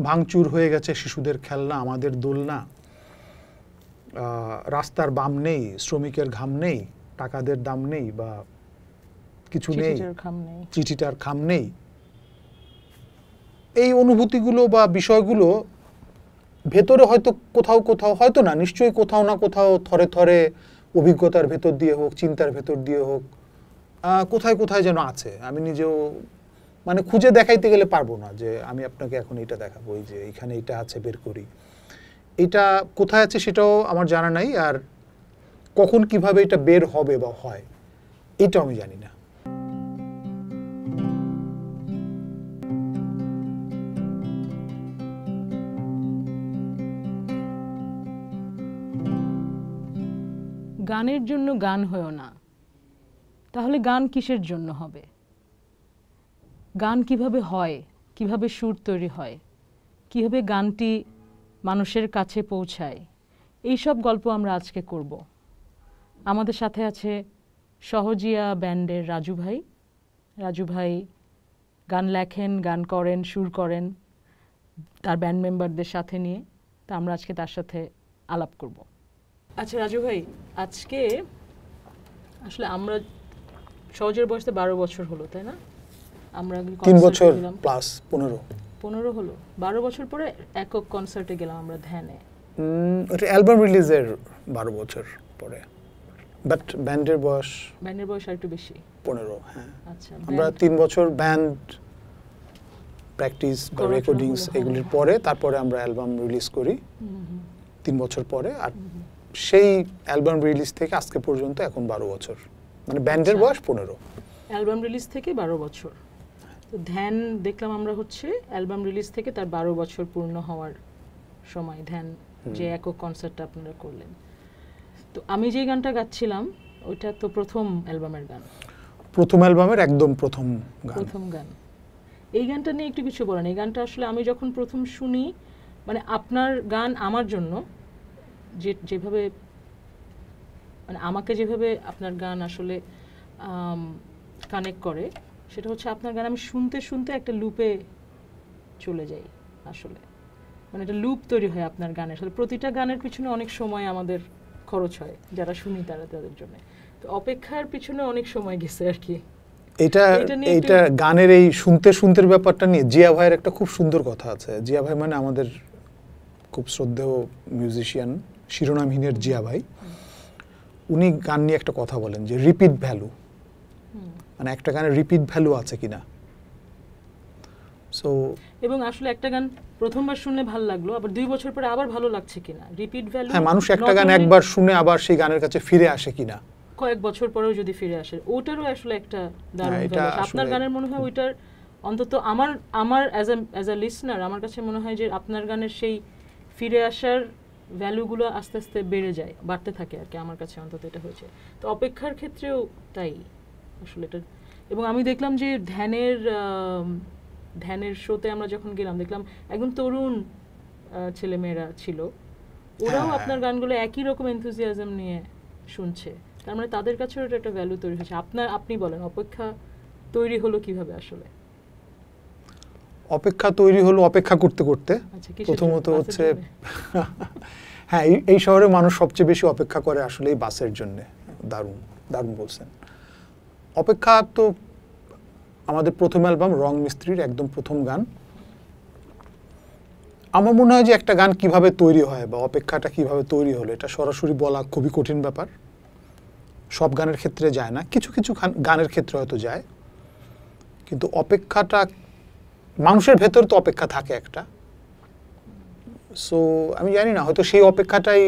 ভাঙচুর হয়ে গেছে শিশুদের খেলনা, আমাদের দোলনা, রাস্তার বাম নেই, শ্রমিকের ঘাম নেই, টাকাদের দাম নেই বা কিছু নেই, চিঠিটার খাম নেই, এই অনুভূতিগুলো বা বিষয়গুলো ভেতরে হয়তো কোথাও কোথাও, হয়তো না নিশ্চয়ই কোথাও না কোথাও থরে থরে অভিজ্ঞতার ভেতর দিয়ে হোক, চিন্তার ভেতর দিয়ে হোক, কোথায় কোথায় যেন আছে। আমি নিজেও মানে খুঁজে দেখাইতে গেলে পারবো না যে আমি আপনাকে এখন এটা দেখাবো, এই যে এখানে এটা আছে বের করি, এটা কোথায় আছে সেটাও আমার জানা নাই, আর কখন কিভাবে এটা বের হবে বা হয় এটাও আমি জানি না। গানের জন্য গান হয়ও না, তাহলে গান কিসের জন্য হবে? গান কিভাবে হয়, কিভাবে সুর তৈরি হয়, কিভাবে গানটি মানুষের কাছে পৌঁছায়, এই সব গল্প আমরা আজকে করব। আমাদের সাথে আছে সহজিয়া ব্যান্ডের রাজু ভাই। রাজু ভাই গান লেখেন, গান করেন, সুর করেন তার ব্যান্ড মেম্বারদের সাথে নিয়ে। তা আমরা আজকে তার সাথে আলাপ করব। আচ্ছা রাজু ভাই, আজকে আসলে আমরা সহজের বয়সে 12 বছর হলো, তাই না? আমরা 3 বছর প্লাস 15 হলো। 12 বছর পরে একক কনসার্টে গেলাম আমরা ধ্যানে। এটা অ্যালবাম রিলিজের 12 বছর পরে, বাট ব্যান্ডের বয়স আর একটু বেশি, 15। হ্যাঁ, আচ্ছা। আমরা 3 বছর ব্যান্ড প্র্যাকটিস বা রেকর্ডিংস এগুলির পরে তারপরে আমরা অ্যালবাম রিলিজ করি 3 বছর পরে। আর সেই অ্যালবাম রিলিজ থেকে আজকে পর্যন্ত এখন 12 বছর, মানে ব্যান্ডের বয়স 15। অ্যালবাম রিলিজ থেকে 12 বছর। তো ধ্যান দেখলাম আমরা হচ্ছে অ্যালবাম রিলিজ থেকে তার 12 বছর পূর্ণ হওয়ার সময় ধ্যান যে একক কনসার্টটা আপনারা করলেন। তো আমি যে গানটা গাচ্ছিলাম ওইটা তো প্রথম অ্যালবামের গান, প্রথম অ্যালবামের একদম প্রথম গান। এই গানটা নিয়ে একটু কিছু বলেন। এই গানটা আসলে আমি যখন প্রথম শুনি, মানে আপনার গান আমার জন্য যেভাবে, মানে আমাকে যেভাবে আপনার গান আসলে কানেক্ট করে, সেটা হচ্ছে আপনার গান আমি শুনতে শুনতে একটা লুপে চলে যাই আসলে। মানে একটা লুপ তৈরি হয় আপনার গানের। আসলে প্রতিটা গানের পিছনে অনেক সময় আমাদের খরচ হয়, যারা শুনি তাদের জন্য। তো অপেক্ষার পিছনে অনেক সময় গেছে আর কি। এইটা গানের এই শুনতে শুনতে ব্যাপারটা নিয়ে জিয়া ভাইয়ের একটা খুব সুন্দর কথা আছে। জিয়া ভাই মানে আমাদের খুব শ্রদ্ধেয় মিউজিশিয়ান, শিরোনামহীনের জিয়া ভাই। উনি গান নিয়ে একটা কথা বলেন যে রিপিট ভ্যালু, মানে একটা গানের রিপিট ভ্যালু আছে কিনা। সো এবং আসলে একটা গান প্রথমবার শুনলে ভালো লাগলো, আবার 2 বছর পরে আবার ভালো লাগছে কিনা, রিপিট ভ্যালু। হ্যাঁ, মানুষ একটা গান একবার শুনে আবার সেই গানের কাছে ফিরে আসে কিনা, কয়েক বছর পরেও যদি ফিরে আসে, ওটারও আসলে একটা দারুণ ভ্যালু। আপনার গানের মনে হয় ওইটার অন্তত আমার অ্যাজ আ লিসনার আমার কাছে মনে হয় যে আপনার গানের সেই ফিরে আসার ভ্যালুগুলো আস্তে আস্তে বেড়ে যায়, বাড়তে থাকে আর কি। আমার কাছে অন্তত এটা হয়েছে। তো অপেক্ষার ক্ষেত্রেও তাই আসলে এটা। এবং আমি দেখলাম যে ধ্যানের শোতে আমরা যখন গেলাম দেখলাম একদম তরুণ ছেলেমেয়েরা ছিল, ওরাও আপনার গানগুলো একই রকম এনথুজিয়াজম নিয়ে শুনছে। তার মানে তাদের কাছেও এটা একটা ভ্যালু তৈরি হয়েছে। আপনি বলেন অপেক্ষা তৈরি হলো কিভাবে? আসলে অপেক্ষা তৈরি হলো অপেক্ষা করতে করতে। প্রথমত হচ্ছে হ্যাঁ, এই শহরে মানুষ সবচেয়ে বেশি অপেক্ষা করে আসলে এই বাসের জন্য। দারুণ বলছেন। অপেক্ষা তো আমাদের প্রথম অ্যালবাম রং মিস্ত্রির একদম প্রথম গান। আমার মনে হয় যে একটা গান কিভাবে তৈরি হয় বা অপেক্ষাটা কিভাবে তৈরি হলো, এটা সরাসরি বলা খুবই কঠিন ব্যাপার। সব গানের ক্ষেত্রে যায় না, কিছু কিছু গানের ক্ষেত্রে হয়তো যায়। কিন্তু অপেক্ষাটা মানুষের ভেতর তো অপেক্ষা থাকে একটা। সো আমি জানি না, হয়তো সেই অপেক্ষাটাই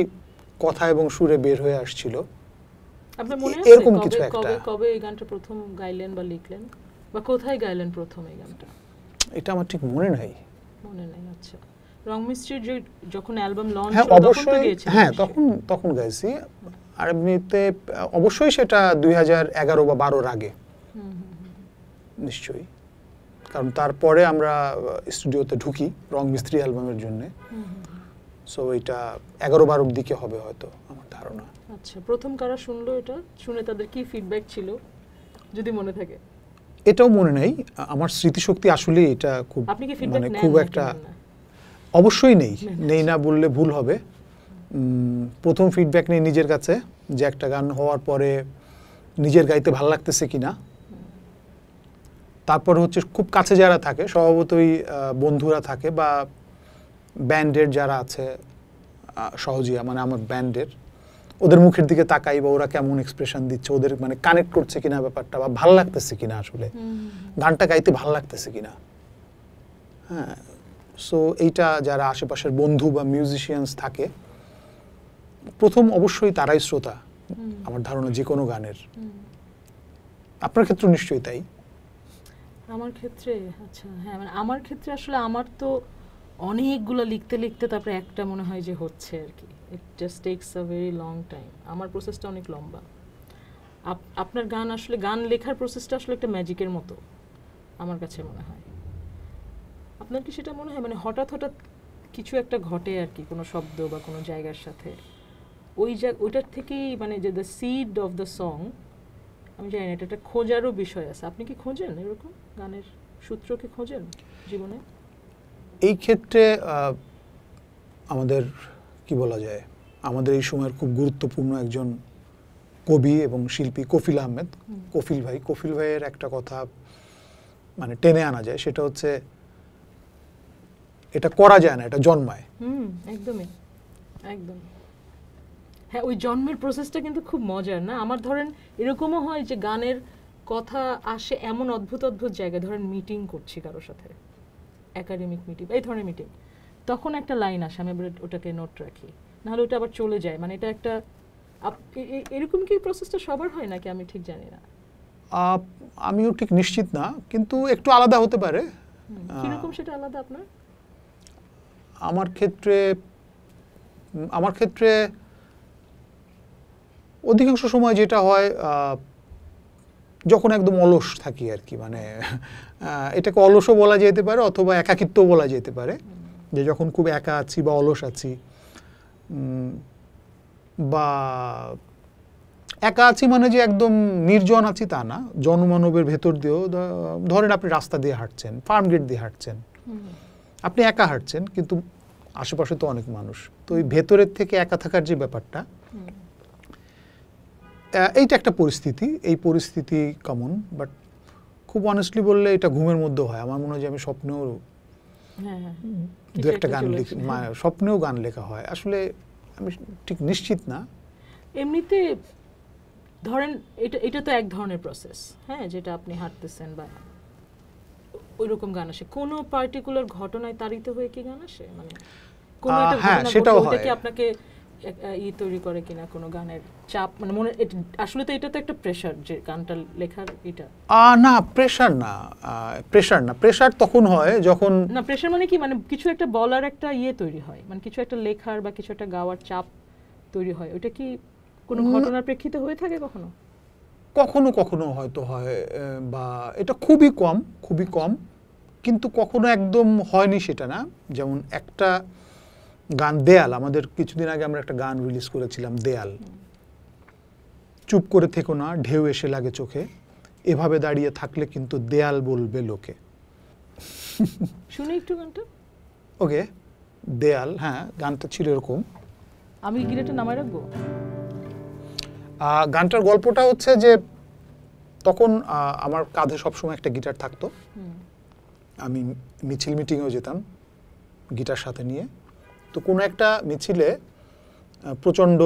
কথা এবং সুরে বের হয়ে আসছিল। আপনার মনে আছে এরকম কিছু একটা? কবে এই গানটা প্রথম গাইলেন বা লিখলেন, বা কোথায় গাইলেন প্রথম এই গানটা? এটা আমার ঠিক মনে নাই। আচ্ছা, রং মিস্ত্রির যখন অ্যালবাম লঞ্চ হলো তখন তো গিয়েছিলেন? হ্যাঁ, তখন গাইছি। আর এমনিতে অবশ্যই সেটা 2011 বা 12 আগে নিশ্চয়ই, কারণ তারপরে আমরা স্টুডিওতে ঢুকি রং মিস্ত্রি অ্যালবামের জন্য। সো এটা 11-12 দিকে হবে হয়তো আমার ধারণা। আচ্ছা, প্রথম কারা শুনলো এটা, শুনে তাদের কি ফিডব্যাক ছিল যদি মনে থাকে? এটাও মনে নাই আমার। স্মৃতিশক্তি আসলে এটা খুব, আপনি কি ফিডব্যাক মানে নেন? খুব একটা অবশ্যই নেই, নেই না বললে ভুল হবে। প্রথম ফিডব্যাক নেই নিজের কাছে, যে একটা গান হওয়ার পরে নিজের গাইতে ভালো লাগতেছে কিনা। তারপর হচ্ছে খুব কাছে যারা থাকে, স্বভাবতই বন্ধুরা থাকে বা ব্যান্ডের যারা আছে সহজিয়া, মানে আমার ব্যান্ডের, ওদের মুখের দিকে তাকাই বা ওরা কেমন এক্সপ্রেশন দিচ্ছে, ওদের মানে কানেক্ট করছে কিনা ব্যাপারটা, বা ভালো লাগতেছে কিনা, আসলে গানটা গাইতে ভালো লাগতেছে কিনা। হ্যাঁ, সো এইটা যারা আশেপাশের বন্ধু বা মিউজিশিয়ানস থাকে, প্রথম অবশ্যই তারাই শ্রোতা আমার ধারণা যে কোনো গানের। আপনার ক্ষেত্রে নিশ্চয়ই তাই। আমার ক্ষেত্রে আচ্ছা হ্যাঁ, মানে আমার ক্ষেত্রে আসলে আমার তো অনেকগুলো লিখতে লিখতে তারপরে একটা মনে হয় যে হচ্ছে আর কি। It just tax a very long time. আমার প্রসেসটা অনেক লম্বা। আপনার গান আসলে, গান লেখার প্রসেসটা আসলে একটা ম্যাজিকের মতো আমার কাছে মনে হয়। আপনার কি সেটা মনে হয়, মানে হঠাৎ হঠাৎ কিছু একটা ঘটে আর কি, কোনো শব্দ বা কোনো জায়গার সাথে, ওইটার থেকেই মানে যে the seed of the song, আমি জানি না, এটা একটা খোঁজারও বিষয় আছে। আপনি কি খোঁজেন এরকম গানের সূত্র, কি খোঁজেন জীবনে? এই ক্ষেত্রে আমাদের কি বলা যায়, আমাদের এই সময়ের খুব গুরুত্বপূর্ণ একজন কবি এবং শিল্পী কফিল আহমেদ, কফিল ভাইয়ের একটা কথা মানে টেনে আনা যায়, সেটা হচ্ছে এটা করা যায় না, এটা জন্মায়। একদমই, একদম। হ্যাঁ, ওই জন্মের প্রসেসটা কিন্তু খুব মজার না? আমার ধরেন এরকমও হয় যে গানের কথা আসে এমন অদ্ভুত অদ্ভুত জায়গায়, ধরেন মিটিং করছি কারোর সাথে, একাডেমিক মিটিং, এই ধরনের মিটিং, তখন একটা লাইন আসে, আমি ওটাকে নোট রাখি, নাহলে ওটা আবার চলে যায়। মানে এটা একটা এরকম কি প্রসেসটা সবার হয় নাকি আমি ঠিক জানি না। আমিও ঠিক নিশ্চিত না, কিন্তু একটু আলাদা হতে পারে। কিরকম সেটা আলাদা আপনার? আমার ক্ষেত্রে অধিকাংশ সময় যেটা হয়, যখন একদম অলস থাকি আর কি, মানে এটাকে অলসও বলা যেতে পারে অথবা একাকিত্বও বলা যেতে পারে, যে যখন খুব একা আছি বা অলস আছি, বা একা আছি মানে যে একদম নির্জন আছি তা না, জনমানবের ভেতর দিয়েও, ধরেন আপনি রাস্তা দিয়ে হাঁটছেন, ফার্ম গেট দিয়ে হাঁটছেন, আপনি একা হাঁটছেন কিন্তু আশেপাশে তো অনেক মানুষ, তো ওই ভেতরের থেকে একা থাকার যে ব্যাপারটা, এইটা একটা পরিস্থিতি, এই পরিস্থিতি কমন। বাট খুব অনেস্টলি বললে এটা ঘুমের মধ্যে হয়। আমার মনে হয় যে আমি স্বপ্নেও দু একটা গান লিখি, স্বপ্নেও গান লেখা হয়, আসলে আমি ঠিক নিশ্চিত না। এমনিতে ধরেন এটা তো এক ধরনের প্রসেস, হ্যাঁ, যেটা আপনি হাঁটতেছেন বা ওইরকম গান আসে, কোনো পার্টিকুলার ঘটনায় তাড়িত হয়ে কি গান আসে, মানে কোনো একটা ঘটনা সেটাও ঘটে, হয়। ওটা কি আপনাকে তৈরি করে কিনা, কোনো গানের চাপ, মানে মনে, আসলে তো এটা তো একটা প্রেশার যে গানটা লেখার, এটা না প্রেশার তখন হয় যখন, না প্রেশার মানে কি, মানে কিছু একটা বলার একটা তৈরি হয়, মানে কিছু একটা লেখার বা কিছু একটা গাওয়ার চাপ তৈরি হয়, ওটা কি কোনো ঘটনার প্রেক্ষিতে হয়ে থাকে কখনো? কখনো হয়তো হয়, বা এটা খুবই কম, কিন্তু কখনো একদম হয়নি সেটা না। যেমন একটা গান দেয়াল, আমাদের কিছুদিন আগে আমরা একটা গান রিলিজ করেছিলাম, দেয়াল। চুপ করে থেকো না, ঢেউ এসে লাগে চোখে, এভাবে দাঁড়িয়ে থাকলে কিন্তু দেয়াল বলবে লোকে। শুনে একটু গানটা। ওকে, দেয়াল, হ্যাঁ, গানটা ছিল এরকম। আমি গিটারটা নামায় রাখবো। গানটার গল্পটা হচ্ছে যে তখন আমার কাঁধে সবসময় একটা গিটার থাকতো, আমি মিটিংয়েও যেতাম গিটার সাথে নিয়ে। তো কোনো একটা মিছিলে প্রচণ্ড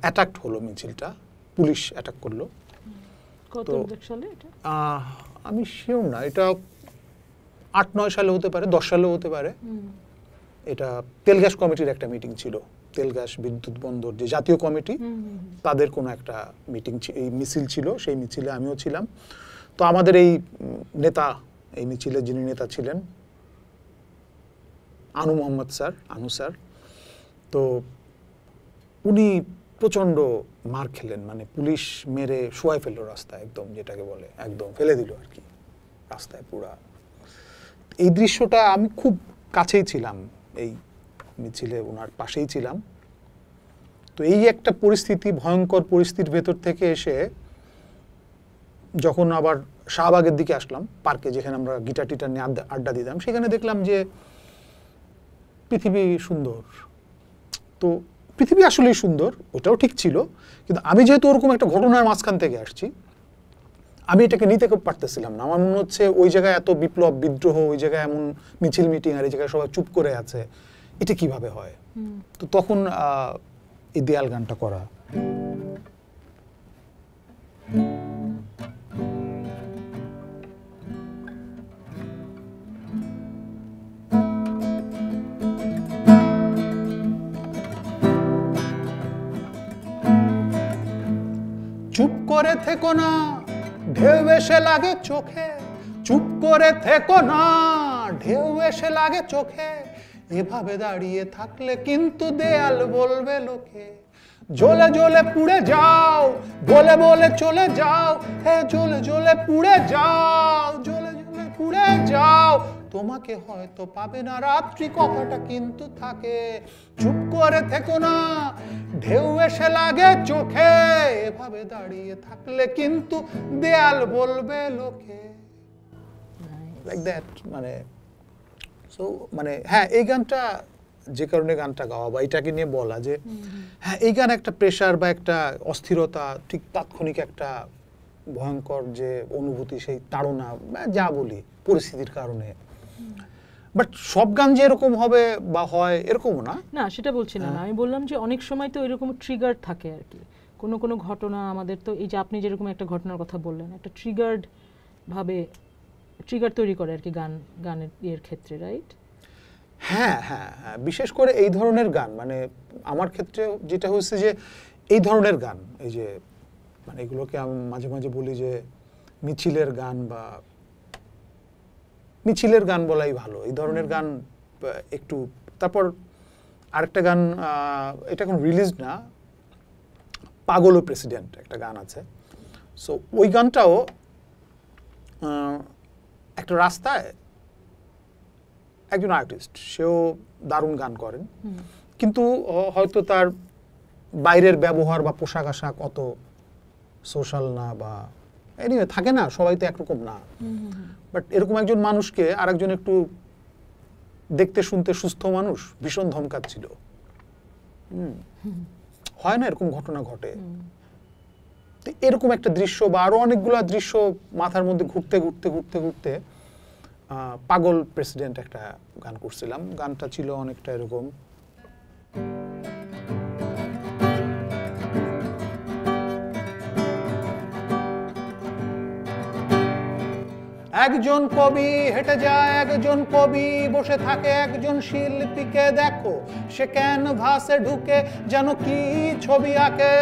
অ্যাটাক হলো, মিছিলটা পুলিশ অ্যাটাক করলো। কত সালে এটা? আমি শিওর না, এটা 8-9 সালে হতে পারে, 10 সালেও হতে পারে। এটা তেলগ্যাস কমিটির একটা মিটিং ছিল, তেলগ্যাস বিদ্যুৎ বন্দর যে জাতীয় কমিটি, তাদের কোনো একটা এই মিছিল ছিল, সেই মিছিলে আমিও ছিলাম। তো আমাদের এই নেতা, এই মিছিলের যিনি নেতা ছিলেন, আনু স্যার, তো উনি প্রচণ্ড মার খেলেন, মানে পুলিশ মেরে শোয়াই ফেললো রাস্তায়, একদম যেটাকে বলে একদম ফেলে দিল আর কি রাস্তায় পুরা। এই দৃশ্যটা, আমি খুব কাছেই ছিলাম, এই মিছিলে ওনার পাশেই ছিলাম। তো এই একটা পরিস্থিতি, ভয়ঙ্কর পরিস্থিতির ভেতর থেকে এসে যখন আবার শাহবাগের দিকে আসলাম, পার্কে যেখানে আমরা গিটার টিটার নিয়ে আড্ডা দিতাম, সেখানে দেখলাম যে পৃথিবী সুন্দর। তো পৃথিবী আসলেই সুন্দর, ওটাও ঠিক ছিল, কিন্তু আমি যেহেতু ওরকম একটা ঘটনার মাঝখান থেকে আসছি, আমি এটাকে নিতে পারতেছিলাম না। আমার মনে হচ্ছে ওই জায়গায় এত বিপ্লব বিদ্রোহ, ওই জায়গায় এমন মিছিল মিটিং, আর এই জায়গায় সবাই চুপ করে আছে, এটা কিভাবে হয়? তো তখন এই দেয়াল গানটা করা। চুপ করে থেকো না, ঢেউ এসে লাগে চোখে, চুপ করে থেকো না, ঢেউ এসে লাগে চোখে, এভাবে দাঁড়িয়ে থাকলে কিন্তু দেয়াল বলবে লোকে। জ্বলে জ্বলে পুড়ে যাও, বলে বলে চলে যাও, হে জ্বলে জ্বলে পুড়ে যাও, জ্বলে জ্বলে পুড়ে যাও, তোমাকে হয়তো পাবে না রাত্রি, কথাটা কিন্তু থাকে। চুপ করে থেকো না, ঢেউ এসে লাগে চোখে, এভাবে দাঁড়িয়ে থাকলে কিন্তু দেয়াল বলবে লোকে। Like that. মানে সো মানে হ্যাঁ, এই গানটা যে কারণে গানটা গাওয়া বা এটাকে নিয়ে বলা যে হ্যাঁ, এই গান একটা প্রেশার বা একটা অস্থিরতা, ঠিক তাৎক্ষণিক একটা ভয়ঙ্কর যে অনুভূতি, সেই তাড়না যা বলি পরিস্থিতির কারণে। বাট সব গান যে এরকম হবে বা হয় এরকমও না। না, সেটা বলছি না, আমি বললাম যে অনেক সময় তো এরকম ট্রিগার থাকে আর কি, কোনো কোনো ঘটনা আমাদের, তো এই যে আপনি যেরকম একটা ঘটনার কথা বললেন, একটা ট্রিগার্ড ভাবে ট্রিগার তৈরি করে আর কি গানের ইয়ের ক্ষেত্রে, রাইট? হ্যাঁ হ্যাঁ হ্যাঁ, বিশেষ করে এই ধরনের গান, মানে আমার ক্ষেত্রে যেটা হচ্ছে যে এই ধরনের গান, এই যে মানে এগুলোকে আমি মাঝে মাঝে বলি যে মিছিলের গান বা মিছিলের গান বলাই ভালো, এই ধরনের গান একটু। তারপর আরেকটা গান, এটা এখন রিলিজ না, পাগল ও প্রেসিডেন্ট একটা গান আছে। সো ওই গানটাও একটা রাস্তায় একজন আর্টিস্ট, সেও দারুণ গান করেন, কিন্তু হয়তো তার বাইরের ব্যবহার বা পোশাক আশাক অত সোশ্যাল না, বা এনিওয়ে থাকে না, সবাই তো একরকম না। বাট এরকম একজন মানুষকে আরেকজন একটু দেখতে শুনতে সুস্থ মানুষ ভীষণ ধমকাচ্ছিল। হয় না, এরকম ঘটনা ঘটে। তো এরকম একটা দৃশ্য বা আরো অনেকগুলো দৃশ্য মাথার মধ্যে ঘুরতে ঘুরতে ঘুরতে ঘুরতে পাগল প্রেসিডেন্ট একটা গান করছিলাম। গানটা ছিল অনেকটা এরকম। একজন কবি হেঁটে যায়, একজন কবি বসে থাকে, একজন শিল্পীকে দেখো সে ক্যানভাসে ঢুকে যেন কি ছবি আঁকে।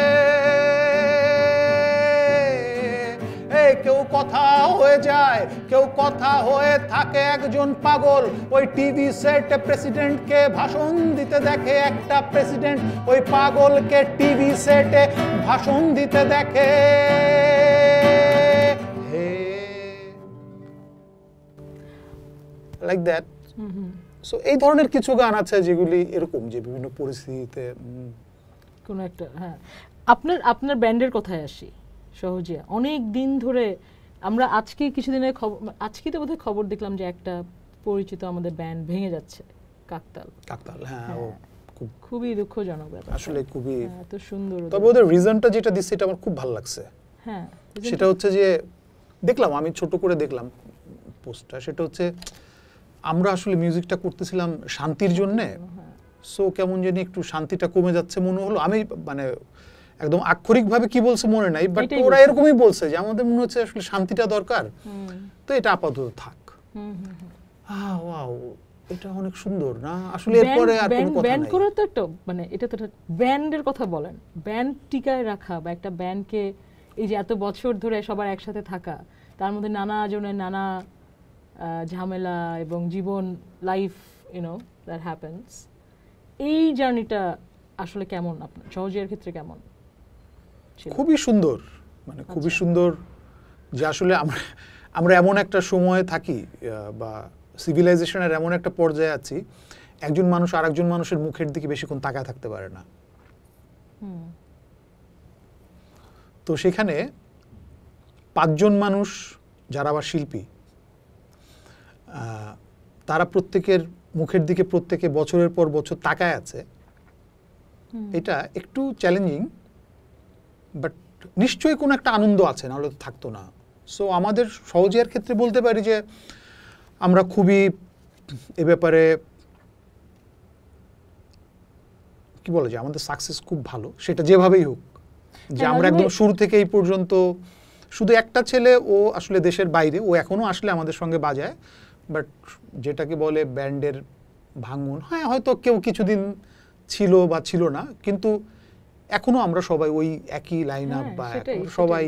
কেউ কথা হয়ে যায়, কেউ কথা হয়ে থাকে, একজন পাগল ওই টিভি সেটে প্রেসিডেন্টকে ভাষণ দিতে দেখে, একটা প্রেসিডেন্ট ওই পাগলকে টিভি সেটে ভাষণ দিতে দেখে। Like that. সো এই ধরনের কিছু গান আছে যেগুলি এরকম, যে বিভিন্ন পরিস্থিতিতে কোন একটা। হ্যাঁ, আপনার ব্যান্ডের কথায় আসি। সহজিয়া অনেক দিন ধরে, আমরা আজকে কিছুদিনের খবর, আজকে তো বোধহয় খবর দেখলাম যে একটা পরিচিত আমাদের ব্যান্ড ভেঙে যাচ্ছে, কাকতাল। হ্যাঁ, খুবই দুঃখজনক ব্যাপার, আসলে খুবই এত সুন্দর। তবে ওদের রিজনটা যেটা দিচ্ছে এটা আমার খুব ভালো লাগছে। হ্যাঁ, সেটা হচ্ছে যে দেখলাম, আমি ছোট করে দেখলাম পোস্টটা, সেটা হচ্ছে আমরা আসলে মিউজিকটা করতেছিলাম শান্তির জন্যে, সো কেমন জানি একটু শান্তিটা কমে যাচ্ছে মনে হলো। আমি মানে একদম আক্ষরিকভাবে কি বলছে মনে নাই, বাট ওরা এরকমই বলছে যে আমাদের মনে হচ্ছে আসলে শান্তিটা দরকার, তো এটা আপাতত থাক। ওয়াও, এটা অনেক সুন্দর না আসলে। এরপরে আর কোনো কথা নাই। ব্যান্ড করা তো একটা, মানে এটা তো ব্যান্ডের কথা বলেন, ব্যান্ড টিকায় রাখা বা একটা ব্যান্ডকে এই যে এত বছর ধরে সবার একসাথে থাকা, তার মধ্যে নানা জনের নানা ঝামেলা এবং জীবন, লাইফ, ইউনো, দ্যাট হ্যাপেন্স। এই জার্নিটা আসলে কেমন আপনার সহজিয়ার ক্ষেত্রে কেমন? খুবই সুন্দর, মানে খুবই সুন্দর যে আসলে আমরা এমন একটা সময়ে থাকি বা সিভিলাইজেশনের এমন একটা পর্যায়ে আছি, একজন মানুষ আরেকজন মানুষের মুখের দিকে বেশিক্ষণ তাকায় থাকতে পারে না। তো সেখানে 5 জন মানুষ যারা আবার শিল্পী, তারা প্রত্যেকের মুখের দিকে প্রত্যেকে বছরের পর বছর তাকায় আছে, এটা একটু চ্যালেঞ্জিং, বাট নিশ্চয়ই কোনো একটা আনন্দ আছে, নাহলে তো থাকতো না। সো আমাদের সহজিয়ার ক্ষেত্রে বলতে পারি যে আমরা খুবই এ ব্যাপারে কি বলা যায়, আমাদের সাকসেস খুব ভালো, সেটা যেভাবেই হোক। যে আমরা একদম শুরু থেকে এই পর্যন্ত শুধু একটা ছেলে, ও আসলে দেশের বাইরে, ও এখনো আসলে আমাদের সঙ্গে বাজায়, বাট যেটাকে বলে ব্যান্ডের ভাঙন, হ্যাঁ হয়তো কেউ কিছুদিন ছিল বা ছিল না, কিন্তু এখনো আমরা সবাই ওই একই লাইন আপ বা সবাই।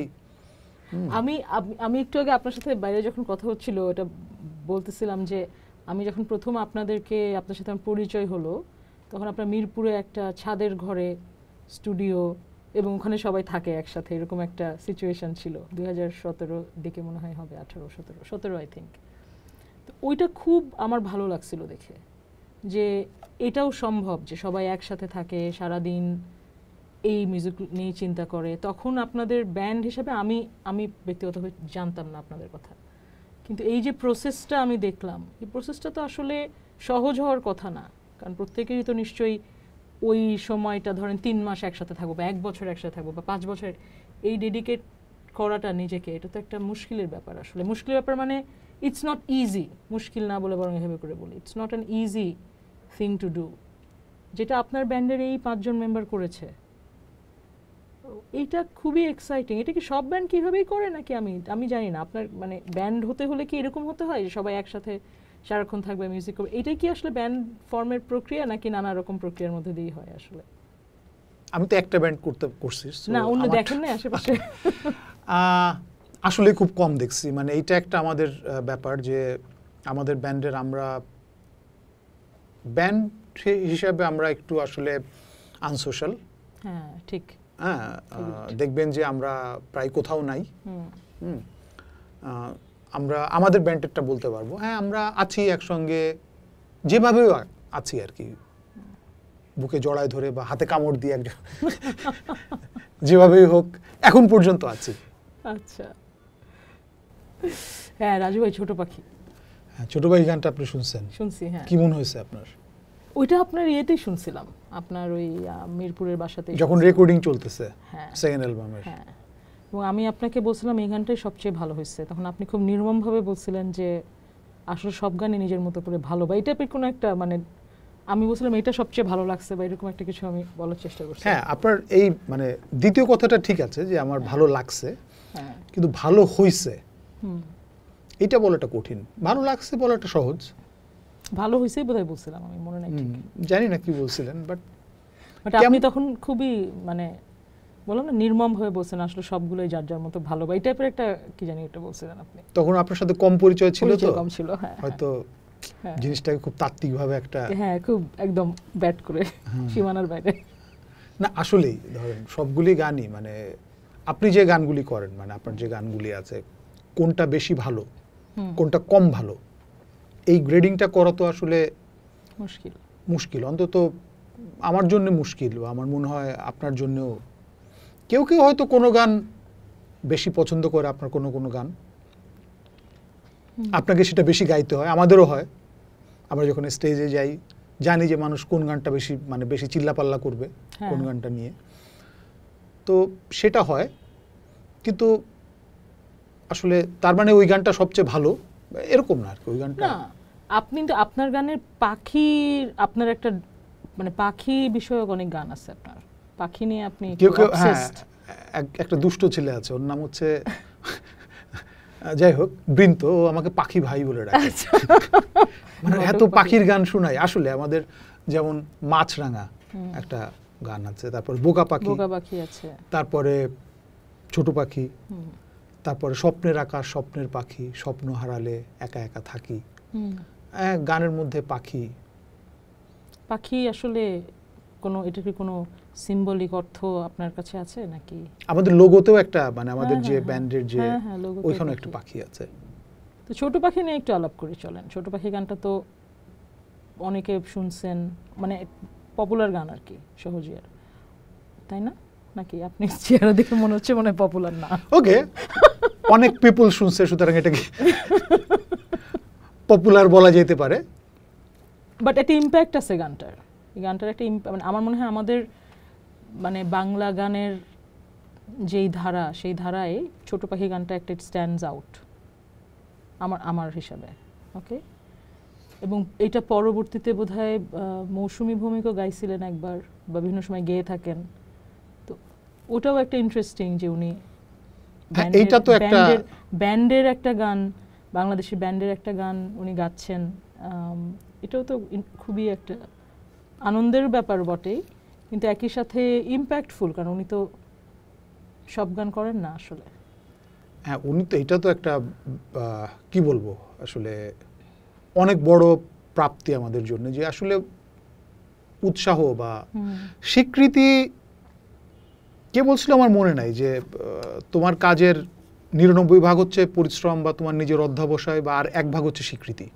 আমি একটু আগে আপনার সাথে বাইরে যখন কথা হচ্ছিল এটা বলতেছিলাম যে আমি যখন প্রথম আপনার সাথে আমার পরিচয় হলো, তখন আপনার মিরপুরে একটা ছাদের ঘরে স্টুডিও, এবং ওখানে সবাই থাকে একসাথে, এরকম একটা সিচুয়েশন ছিল 2017 দিকে মনে হয় হবে, 17 আই থিঙ্ক। তো ওইটা খুব আমার ভালো লাগছিল দেখে, যে এটাও সম্ভব যে সবাই একসাথে থাকে সারাদিন এই মিউজিক নিয়ে চিন্তা করে। তখন আপনাদের ব্যান্ড হিসেবে আমি ব্যক্তিগতভাবে জানতাম না আপনাদের কথা, কিন্তু এই যে প্রসেসটা আমি দেখলাম, এই প্রসেসটা তো আসলে সহজ হওয়ার কথা না, কারণ প্রত্যেকেরই তো নিশ্চয়ই ওই সময়টা ধরেন 3 মাস একসাথে থাকবো বা 1 বছর একসাথে থাকবো বা 5 বছর, এই ডেডিকেট করাটা নিজেকে, এটা তো একটা মুশকিলের ব্যাপার। আসলে মুশকিলের ব্যাপার মানে ইটস নট ইজি, মুশকিল না বলে বরং এভাবে করে বলি, it's not an easy thing to do, যেটা আপনার ব্যান্ডের এই 5 জন মেম্বার করেছে। এইটা খুবই এক্সাইটিং। এটা কি সব ব্যান্ড কীভাবেই করে নাকি আমি জানি না। আপনার মানে ব্যান্ড হতে হলে কি এরকম হতে হয় যে সবাই একসাথে সারাক্ষণ থাকবে, মিউজিক করবে? এটাই কি আসলে ব্যান্ড ফর্মের প্রক্রিয়া নাকি নানা রকম প্রক্রিয়ার মধ্যে দিয়ে হয়? আসলে আমি তো একটা ব্যান্ড করছি না, অন্য দেখেন না আশেপাশে? আসলে খুব কম দেখছি, মানে এইটা একটা আমাদের ব্যাপার যে আমাদের ব্যান্ডের আমরা ব্যান্ড হিসাবে আমরা একটু আসলে আনসোশ্যাল। হ্যাঁ ঠিক। হ্যাঁ, দেখবেন যে আমরা প্রায় কোথাও নাই। আমরা আমাদের ব্যান্ডেরটা বলতে পারবো, হ্যাঁ আমরা আছি একসঙ্গে, যেভাবেও আছি আর কি, বুকে জড়ায় ধরে বা হাতে কামড় দিয়ে একজন যেভাবেই হোক এখন পর্যন্ত আছি। আচ্ছা, হ্যাঁ রাজু ভাই, ছোট পাখি। হ্যাঁ, ছোট পাখি গানটা আপনি শুনছেন? শুনছি। হ্যাঁ, কি মনে হয়েছে আপনার? ওইটা আপনার ইয়েতেই শুনছিলাম, আপনার ওই মিরপুরের বাসাতে যখন রেকর্ডিং চলতেছে হ্যাঁ সেকেন্ড অ্যালবামের। হ্যাঁ, এবং আমি আপনাকে বলছিলাম এই গানটাই সবচেয়ে ভালো হয়েছে, তখন আপনি খুব নির্মমভাবে বলছিলেন যে আসলে সব গানই নিজের মতো করে ভালো, বা এই টাইপের কোনো একটা, মানে আমি বলছিলাম এটা সবচেয়ে ভালো লাগছে বা এরকম একটা কিছু আমি বলার চেষ্টা করছি। হ্যাঁ, আপনার এই মানে দ্বিতীয় কথাটা ঠিক আছে যে আমার ভালো লাগছে, কিন্তু ভালো হইছে এটা বলাটা কঠিন, ভালো লাগছে বলাটা সহজ। ভালো হইছেই বোধহয় বলছিলাম আমি, মনে নাই ঠিক, জানি না কি বলছিলেন, বাট আপনি তখন খুবই মানে বললাম না নির্মম হয়ে বলছেন আসলে সবগুলোই যার যার মতো ভালো, বা এই টাইপের একটা কি জানি একটা বলছিলেন আপনি। তখন আপনার সাথে কম পরিচয় ছিল, তো কম ছিল, হ্যাঁ হয়তো জিনিসটাকে খুব তাত্ত্বিকভাবে একটা, হ্যাঁ খুব একদম ব্যাট করে সীমানার বাইরে। না আসলেই ধরেন সবগুলি গানই মানে আপনি যে গানগুলি করেন, মানে আপনার যে গানগুলি আছে কোনটা বেশি ভালো কোনটা কম ভালো, এই গ্রেডিংটা করা তো আসলে মুশকিল, অন্তত আমার জন্য মুশকিল, বা আমার মনে হয় আপনার জন্যও। কেউ কেউ হয়তো কোনো গান বেশি পছন্দ করে, আপনার কোনো কোনো গান আপনাকে সেটা বেশি গাইতে হয়, আমাদেরও হয়। আমরা যখন স্টেজে যাই জানি যে মানুষ কোন গানটা বেশি মানে বেশি চিল্লাপাল্লা করবে কোন গানটা নিয়ে, তো সেটা হয়। কিন্তু আসলে তার মানে ওই গানটা সবচেয়ে ভালো এরকম না আর কি। ওই গানটা আপনি তো আপনার গানের পাখির, আপনার একটা মানে পাখি বিষয়ক অনেক গান আছে আপনার, পাখি নিয়ে আপনি একটা দুষ্ট ছেলে আছে, ওর নাম হচ্ছে যাই হোক বৃন্ত, ও আমাকে পাখি ভাই বলে ডাকে। মানে এত পাখির গান শোনায় আসলে আমাদের, যেমন মাছরাঙা একটা গান আছে, তারপরে বোকা পাখি আছে, তারপরে ছোট পাখি, তারপরে স্বপ্নের আকাশ স্বপ্নের পাখি, স্বপ্ন হারালে একা একা থাকি। গানের মধ্যে পাখি আসলে কোনো, এটা কি কোনো সিম্বলিক অর্থ আপনার কাছে আছে নাকি? আমাদের লোগোতেও একটা মানে আমাদের যে ব্যান্ডের যে ওইখানে একটা পাখি আছে। তো ছোট পাখি নিয়ে একটু আলাপ করি চলেন। ছোট পাখি গানটা তো অনেকে শুনছেন, মানে পপুলার গান আর কি সহজিয়ার, তাই না? নাকি আপনি চেহারা দেখে মনে হচ্ছে মনে পপুলার না? ওকে, অনেক পিপল শুনছে, সুতরাং এটাকে পপুলার বলা যেতে পারে। বাট একটা ইম্প্যাক্ট আছে গানটার। এই গানটার একটা মানে আমার মনে হয় আমাদের মানে বাংলা গানের যেই ধারা, সেই ধারায় ছোট পাখি গানটা একটা স্ট্যান্ডস আউট আমার হিসাবে। ওকে, এবং এটা পরবর্তীতে বোধহয় মৌসুমী ভৌমিকও গাইছিলেন একবার, বা বিভিন্ন সময় গেয়ে থাকেন। তো ওটাও একটা ইন্টারেস্টিং যে উনি এইটা তো একটা ব্যান্ডের একটা গান, বাংলাদেশি ব্যান্ডের একটা গান উনি গাচ্ছেন। এটাও তো খুবই একটা আনন্দের ব্যাপার বটেই, কিন্তু একই সাথে ইম্প্যাক্টফুল, কারণ উনি তো সব গান করেন না আসলে। হ্যাঁ, উনি তো, এটা তো একটা কি বলবো আসলে অনেক বড় প্রাপ্তি আমাদের জন্য, যে আসলে উৎসাহ বা স্বীকৃতি। কে বলছিল আমার মনে নাই, যে তোমার কাজের 99% হচ্ছে পরিশ্রম বা তোমার নিজের অধ্যবসায়, বা আর 1% হচ্ছে স্বীকৃতি।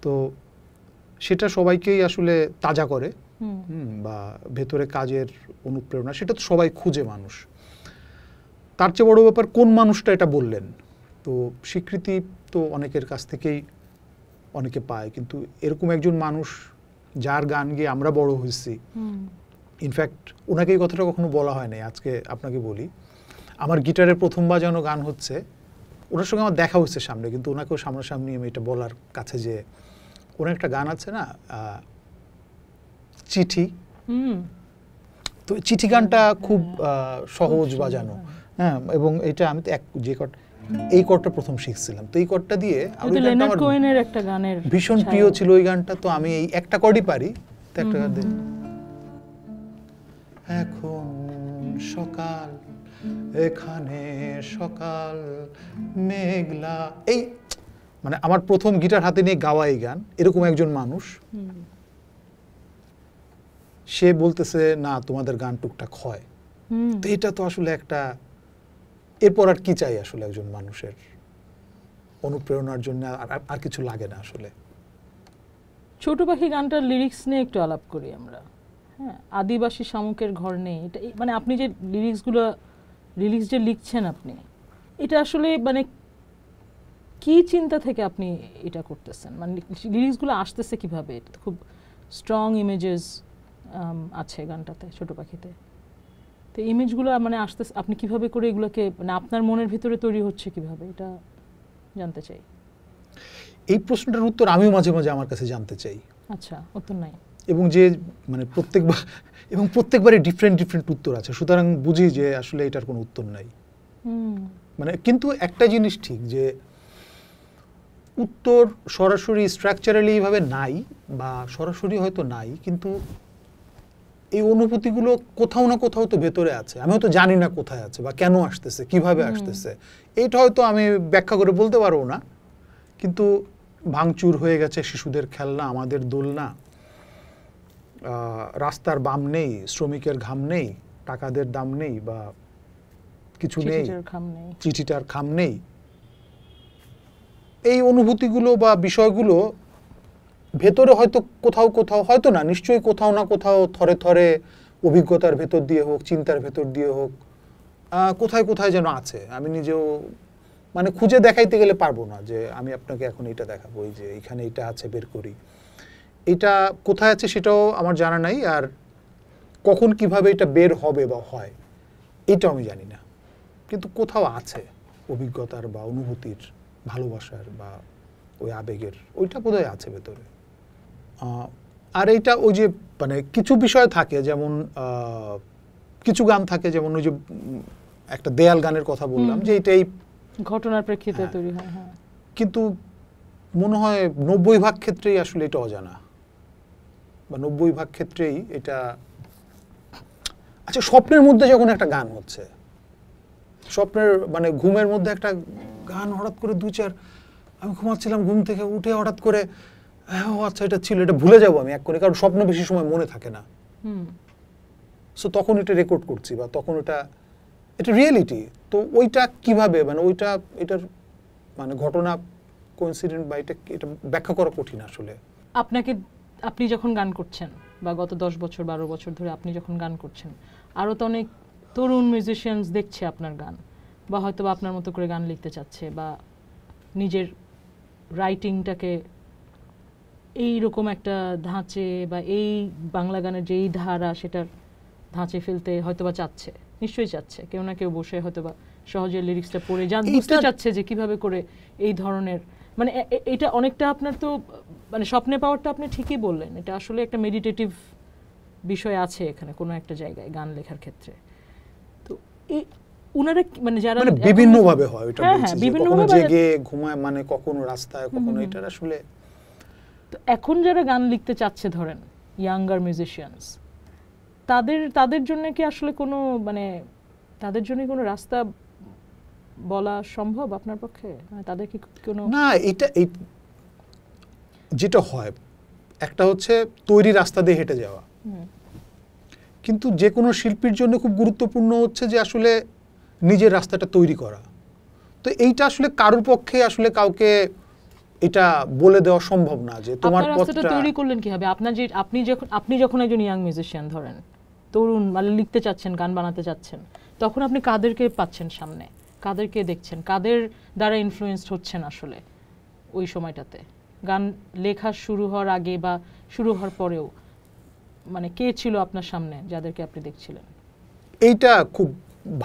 তো সেটা সবাইকেই আসলে তাজা করে, বা ভেতরে কাজের অনুপ্রেরণা, সেটা তো সবাই খুঁজে মানুষ। তার চেয়ে বড় ব্যাপার কোন মানুষটা এটা বললেন। তো স্বীকৃতি তো অনেকের কাছ থেকেই অনেকে পায়, কিন্তু এরকম একজন মানুষ যার গান গিয়ে আমরা বড় হয়েছি, ইনফ্যাক্ট ওনাকে এই কথাটা কখনো বলা হয় নাই, আজকে আপনাকে বলি। আমার গিটারের প্রথম বাজানো গান হচ্ছে, ওনার সঙ্গে আমার দেখা হচ্ছে সামনে, কিন্তু ওনাকেও সামনাসামনি আমি এটা বলার কাছে, যে ওনার একটা গান আছে না, চিঠি। তো চিঠি গানটা খুব সহজ বাজানো, হ্যাঁ, এবং এটা আমি তো যে কর্ড, এই কর্ডটা প্রথম শিখছিলাম, তো এই কর্ডটা দিয়ে লেনার্ড কোহেনের একটা গানের ভীষণ প্রিয় ছিল ওই গানটা। তো আমি এই একটা কর্ডই পারি, তো একটা গান দিই, এখন সকাল এখানে সকাল মেঘলা, এই মানে আমার প্রথম গিটার হাতে নিয়ে গাওয়া এই গান। এরকম একজন মানুষ, সে বলতেছে না তোমাদের গান টুকটাক হয়। তো এটা তো আসলে একটা, এরপর আর কি চাই আসলে একজন মানুষের অনুপ্রেরণার জন্য, আর কিছু লাগে না আসলে। ছোট পাখি গানটার লিরিক্স নিয়ে একটু আলাপ করি আমরা। হ্যাঁ, আদিবাসী শামুকের ঘর নেই, এটা মানে আপনি যে লিরিক্স যে লিখছেন আপনি, এটা আসলে মানে কি চিন্তা থেকে আপনি এটা করতেছেন, মানে লিরিক্সগুলো আসতেছে কিভাবে? এটা খুব স্ট্রং ইমেজেস আছে গানটাতে, ছোট পাখিতে। তো ইমেজগুলো মানে আসতে আপনি কিভাবে করে এগুলোকে, মানে আপনার মনের ভিতরে তৈরি হচ্ছে কিভাবে, এটা জানতে চাই। এই প্রশ্নটার উত্তর আমিও মাঝে মাঝে আমার কাছে জানতে চাই। আচ্ছা, উত্তর নাই, এবং যে মানে প্রত্যেকবারই ডিফারেন্ট উত্তর আছে, সুতরাং বুঝি যে আসলে এটার কোনো উত্তর নাই। মানে কিন্তু একটা জিনিস ঠিক, যে উত্তর সরাসরি স্ট্রাকচারালি এইভাবে নাই, বা সরাসরি হয়তো নাই, কিন্তু এই অনুভূতিগুলো কোথাও না কোথাও তো ভেতরে আছে। আমি হয়তো জানি না কোথায় আছে বা কেন আসতেছে, কিভাবে আসতেছে, এইটা হয়তো আমি ব্যাখ্যা করে বলতে পারবো না। কিন্তু ভাঙচুর হয়ে গেছে শিশুদের খেলনা, আমাদের দোলনা, রাস্তার বাম নেই, শ্রমিকের ঘাম নেই, টাকাদের দাম নেই, বা কিছু নেই, চিঠিটার খাম নেই। এই অনুভূতিগুলো বা বিষয়গুলো ভেতরে হয়তো কোথাও হয়তো না, নিশ্চয়ই কোথাও না কোথাও থরে থরে অভিজ্ঞতার ভেতর দিয়ে হোক, চিন্তার ভেতর দিয়ে হোক, কোথায় যেন আছে। আমি নিজেও মানে খুঁজে দেখাইতে গেলে পারবো না, যে আমি আপনাকে এখন এটা দেখাবো, এই যে এখানে এটা আছে, বের করি। এটা কোথায় আছে সেটাও আমার জানা নাই, আর কখন কিভাবে এটা বের হবে বা হয় এটাও আমি জানি না, কিন্তু কোথাও আছে অভিজ্ঞতার বা অনুভূতির, ভালোবাসার বা ওই আবেগের, ওইটা বোধহয় আছে ভেতরে। আর এইটা ওই যে মানে কিছু বিষয় থাকে, যেমন কিছু গান থাকে, যেমন ওই যে একটা দেয়াল গানের কথা বললাম, যে এটাই ঘটনার প্রেক্ষিতে তৈরি হয়। হ্যাঁ, কিন্তু মনে হয় 90% ক্ষেত্রেই আসলে এটা অজানা, বা 90% ক্ষেত্রেই এটা। আচ্ছা, স্বপ্নের মধ্যে যখন একটা গান হচ্ছে, স্বপ্নের মানে ঘুমের মধ্যে একটা গান, হঠাৎ করে আমি ঘুমাচ্ছিলাম, ঘুম থেকে উঠে হঠাৎ করে ও আচ্ছা এটা ছিল, এটা ভুলে যাবো আমি এক করে, কারণ স্বপ্ন বেশি সময় মনে থাকে না। সো তখন এটা রেকর্ড করছি, বা তখন এটা রিয়েলিটি। তো ওইটা কিভাবে, মানে এটার মানে ঘটনা কোইন্সিডেন্ট, বা এটা ব্যাখ্যা করা কঠিন আসলে। আপনি যখন গান করছেন বা গত 10 বছর 12 বছর ধরে আপনি যখন গান করছেন, আরও তো অনেক তরুণ মিউজিশিয়ানস দেখছে আপনার গান, বা হয়তো বা আপনার মতো করে গান লিখতে চাচ্ছে, বা নিজের রাইটিংটাকে এইরকম একটা ধাঁচে বা এই বাংলা গানের যেই ধারা সেটার ধাঁচে ফেলতে হয়তোবা চাচ্ছে, নিশ্চয়ই চাচ্ছে। কেউ না কেউ বসে হয়তোবা সহজে লিরিক্সটা পড়ে বুঝতে চাচ্ছে যে কিভাবে করে এই ধরনের, মানে এটা অনেকটা আপনার তো মানে স্বপ্নে পাওয়ারটা আপনি ঠিকই বললেন, এটা আসলে একটা মেডিটেটিভ বিষয় আছে এখানে কোনো একটা জায়গায় গান লেখার ক্ষেত্রে। তো এই উনারা মানে যারা বিভিন্ন ভাবে হয়, এটা হ্যাঁ, বলছি যে বিভিন্ন কখনো ভাবে জেগে ঘুমায়, মানে কখনো রাস্তায়, কখনো এটা আসলে। তো এখন যারা গান লিখতে চাচ্ছে ধরেন ইয়াঙ্গার মিউজিশিয়ানস, তাদের জন্য কি আসলে কোনো মানে তাদের জন্য কোনো রাস্তা বলা সম্ভব আপনার পক্ষে? মানে তাদের কি কোনো না, এটা যেটা হয় একটা হচ্ছে তৈরি রাস্তা দিয়ে হেঁটে যাওয়া, কিন্তু যে কোনো শিল্পীর জন্য খুব গুরুত্বপূর্ণ হচ্ছে যে আসলে নিজের রাস্তাটা তৈরি করা। তো এইটা আসলে কারোর পক্ষে আসলে কাউকে এটা বলে দেওয়া সম্ভব না যে তোমার রাস্তাটা পথটা তৈরি করলেন কিভাবে। আপনি যখন একজন ইয়াং মিউজিশিয়ান ধরেন তরুণ মানে লিখতে চাচ্ছেন, গান বানাতে চাচ্ছেন, তখন আপনি কাদেরকে পাচ্ছেন সামনে, কাদেরকে দেখছেন, কাদের দ্বারা ইনফ্লুয়েন্সড হচ্ছেন আসলে ওই সময়টাতে গান লেখা শুরু হওয়ার আগে বা শুরু হওয়ার পরেও, মানে কে ছিল আপনার সামনে যাদেরকে আপনি দেখছিলেন? এইটা খুব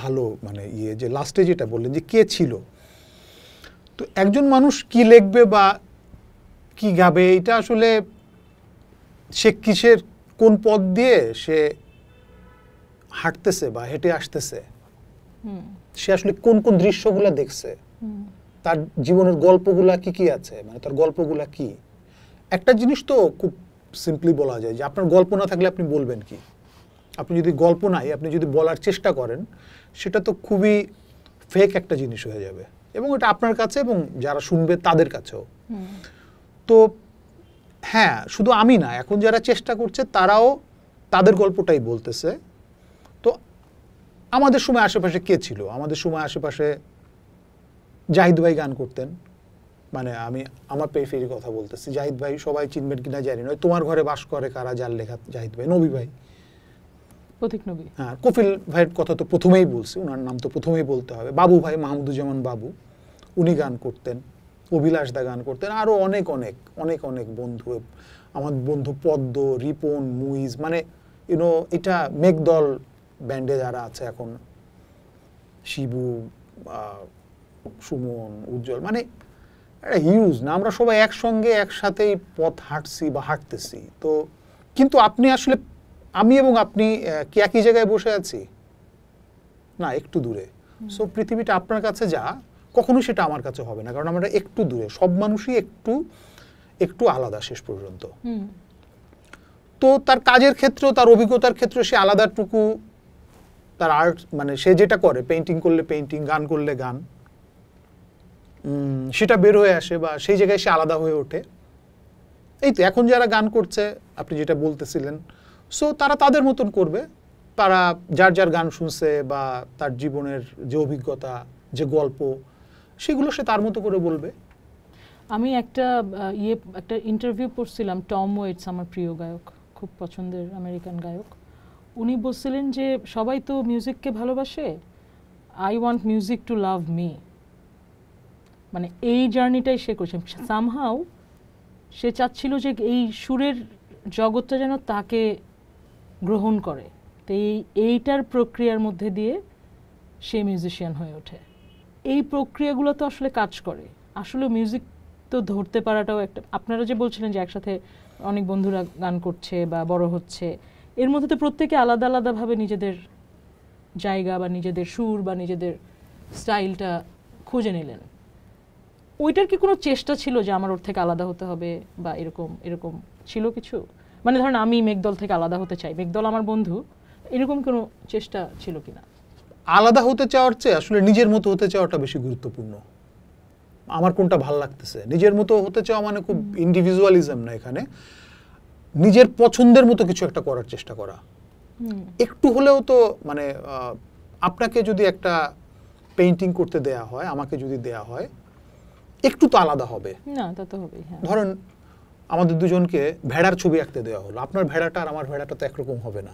ভালো মানে যে লাস্টে যেটা বললেন যে কে ছিল, তো একজন মানুষ কি লিখবে বা কি গাবে, এটা আসলে সে কিসের কোন পথ দিয়ে সে হাঁটতেছে বা হেঁটে আসতেছে, সে আসলে কোন কোন দৃশ্যগুলা দেখছে, তার জীবনের গল্পগুলা কি কি আছে, মানে তার গল্পগুলা কি। একটা জিনিস তো খুব সিম্পলি বলা যায় যে আপনার গল্প না থাকলে আপনি বলবেন কি। আপনি যদি গল্প নাই, আপনি যদি বলার চেষ্টা করেন, সেটা তো খুবই ফেক একটা জিনিস হয়ে যাবে, এবং এটা আপনার কাছে এবং যারা শুনবে তাদের কাছেও। তো হ্যাঁ, শুধু আমি না, এখন যারা চেষ্টা করছে তারাও তাদের গল্পটাই বলতেছে। তো আমাদের সময় আশেপাশে কে ছিল? আমাদের সময় আশেপাশে জাহিদ ভাই গান করতেন, মানে আমি আমার পেরিফেরির কথা বলতেছি। জাহিদ ভাই সবাই চিনবেন কিনা জানি না, তোমার ঘরে বাস করে কারা, যার লেখা জাহিদ ভাই। নবী ভাই, প্রতীক নবী, হ্যাঁ, কফিল ভাইয়ের কথা তো প্রথমেই বলছি, ওনার নাম তো প্রথমেই বলতে হবে। বাবু ভাই, মাহমুদুজ্জামান বাবু, উনি গান করতেন। অভিলাষ দা গান করতেন, আরও অনেক অনেক অনেক অনেক বন্ধু, আমার বন্ধু পদ্ম, রিপন, মুইজ, মানে এটা মেঘদল ব্যান্ডে যারা আছে এখন, শিবু, সুমন, উজ্জ্বল, মানে একটা হিউজ না, আমরা সবাই একসঙ্গে একসাথেই পথ হাঁটছি বা হাঁটতেছি। তো কিন্তু আপনি আসলে, আমি এবং আপনি কি একই জায়গায় বসে আছি? না, একটু দূরে। সো পৃথিবীটা আপনার কাছে যা, কখনো সেটা আমার কাছে হবে না, কারণ আমরা একটু দূরে। সব মানুষই একটু একটু আলাদা শেষ পর্যন্ত। তো তার কাজের ক্ষেত্র, তার অভিজ্ঞতার ক্ষেত্রে সে আলাদাটুকু, তার আর্ট মানে সে যেটা করে, পেইন্টিং করলে পেইন্টিং, গান করলে গান, সেটা বের হয়ে আসে বা সেই জায়গায় সে আলাদা হয়ে ওঠে। এই তো এখন যারা গান করছে, আপনি যেটা বলতেছিলেন, সো তারা তাদের মতন করবে, তারা যার যার গান শুনছে বা তার জীবনের যে অভিজ্ঞতা, যে গল্প, সেগুলো সে তার মতো করে বলবে। আমি একটা ইন্টারভিউ পড়ছিলাম, টম ওয়েটস আমার প্রিয় গায়ক, খুব পছন্দের আমেরিকান গায়ক। উনি বলছিলেন যে সবাই তো মিউজিককে ভালোবাসে, I want music to love me. মানে এই জার্নিটাই সে করছে সামহাউ। সে চাচ্ছিল যে এই সুরের জগৎটা যেন তাকে গ্রহণ করে। তো এইটার প্রক্রিয়ার মধ্যে দিয়ে সে মিউজিশিয়ান হয়ে ওঠে। এই প্রক্রিয়াগুলো তো আসলে কাজ করে। আসলে মিউজিক তো ধরতে পারাটাও একটা, আপনারা যে বলছিলেন যে একসাথে অনেক বন্ধুরা গান করছে বা বড় হচ্ছে, এর মধ্যে তো প্রত্যেকে আলাদা আলাদাভাবে নিজেদের জায়গা বা নিজেদের সুর বা নিজেদের স্টাইলটা খুঁজে নিলেন। ওইটার কি কোনো চেষ্টা ছিল যে আমার ওর থেকে আলাদা হতে হবে বা এরকম ছিল কিছু? মানে ধরেন আমি মেঘদল থেকে আলাদা হতে চাই, মেঘদল আমার বন্ধু, এরকম কোনো চেষ্টা ছিল কিনা? আলাদা হতে চাওয়ার চেয়ে আসলে নিজের মতো হতে চাওয়াটা বেশি গুরুত্বপূর্ণ। আমার কোনটা ভাল লাগতেছে, নিজের মতো হতে চাওয়া মানে খুব ইন্ডিভিজুয়ালিজম না, এখানে নিজের পছন্দের মতো কিছু একটা করার চেষ্টা করা। একটু হলেও তো মানে আপনাকে যদি একটা পেইন্টিং করতে দেয়া হয়, আমাকে যদি দেয়া হয়, একটু তো আলাদা হবে না, তা তো হবেই। হ্যাঁ, ধরেন আমাদের দুজনকে ভেড়ার ছবি আঁকতে দেওয়া হলো, আপনার ভেড়াটা আর আমার ভেড়াটা তো একরকম হবে না।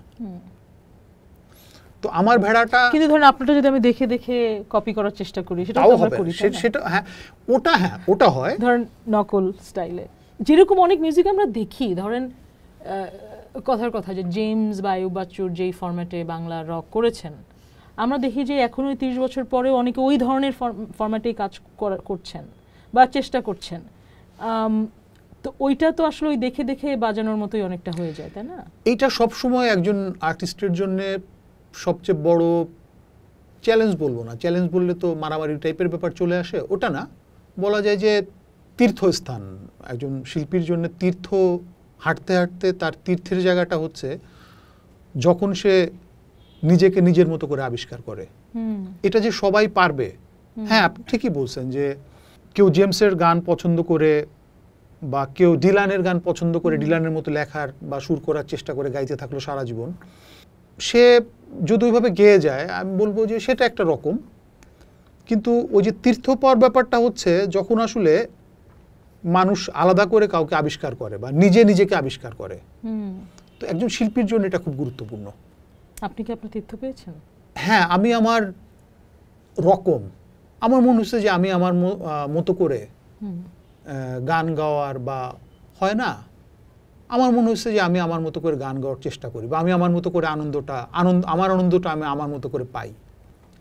তো আমার ভেড়াটা, কিন্তু ধরেন আপনারটা যদি আমি দেখে দেখে কপি করার চেষ্টা করি সেটাও তাও তো আমরা হবে করি, সেটা, ওটা হয় ধরেন নকল স্টাইলে। যেরকম অনেক মিউজিক আমরা দেখি, ধরেন কথার কথা যে জেমস বা আইয়ুব বাচ্চুর যেই ফরম্যাটে বাংলা রক করেছেন, আমরা দেখি যে এখনো 30 বছর পরেও অনেকে ওই ধরনের ফরম্যাটেই কাজ করছেন বা চেষ্টা করছেন। তো ওইটা তো আসলে ওই দেখে দেখে বাজানোর মতোই অনেকটা হয়ে যায়, তাই না? এইটা সবসময় একজন আর্টিস্টের জন্য সবচেয়ে বড় চ্যালেঞ্জ, বলবো না চ্যালেঞ্জ, বললে তো মারামারি টাইপের ব্যাপার চলে আসে, ওটা না, বলা যায় যে তীর্থস্থান একজন শিল্পীর জন্য। তীর্থ হাঁটতে হাঁটতে তার তীর্থের জায়গাটা হচ্ছে যখন সে নিজেকে নিজের মতো করে আবিষ্কার করে। এটা যে সবাই পারবে, হ্যাঁ আপনি ঠিকই বলছেন যে কেউ জেমসের গান পছন্দ করে বা কেউ ডিলানের গান পছন্দ করে ডিলানের মতো লেখার বা সুর করার চেষ্টা করে গাইতে থাকলো সারা জীবন, সে যদি ওইভাবে গেয়ে যায় আমি বলবো যে সেটা একটা রকম। কিন্তু ওই যে তীর্থ পাওয়ার ব্যাপারটা হচ্ছে যখন আসলে মানুষ আলাদা করে কাউকে আবিষ্কার করে বা নিজে নিজেকে আবিষ্কার করে, তো একজন শিল্পীর জন্য এটা খুব গুরুত্বপূর্ণ। আপনি কি আপনার তীর্থ পেয়েছেন? হ্যাঁ, আমি আমার রকম, আমার মনে হচ্ছে যে আমি আমার মতো করে গান গাওয়ার, বা হয় না, আমার মনে হচ্ছে যে আমি আমার মতো করে গান গাওয়ার চেষ্টা করি, বা আমি আমার মতো করে আমার আনন্দটা আমি আমার মতো করে পাই।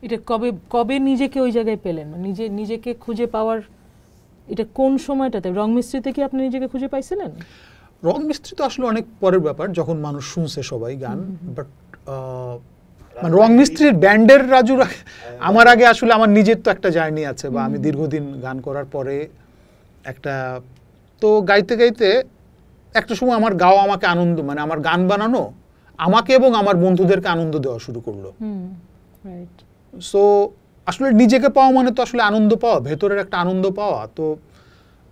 এটা কবে কবে নিজেকে ওই জায়গায় পেলেন, নিজেকে খুঁজে পাওয়ার এটা কোন সময়টাতে? রং মিস্ত্রিতে কি আপনি নিজেকে খুঁজে পাইছিলেন? রং মিস্ত্রি তো আসলে অনেক পরের ব্যাপার, যখন মানুষ শুনছে সবাই গান, বাট মানে রং মিস্ত্রির ব্যান্ডের রাজুর আমার আগে আসলে আমার নিজের তো একটা জার্নি আছে, বা আমি দীর্ঘদিন গান করার পরে একটা, তো গাইতে গাইতে একটা সময় আমার গাওয়া আমাকে আনন্দ, মানে আমার গান বানানো আমাকে এবং আমার বন্ধুদেরকে আনন্দ দেওয়া শুরু করলো। সো আসলে নিজেকে পাওয়া মানে তো আসলে আনন্দ পাওয়া, ভেতরের একটা আনন্দ পাওয়া। তো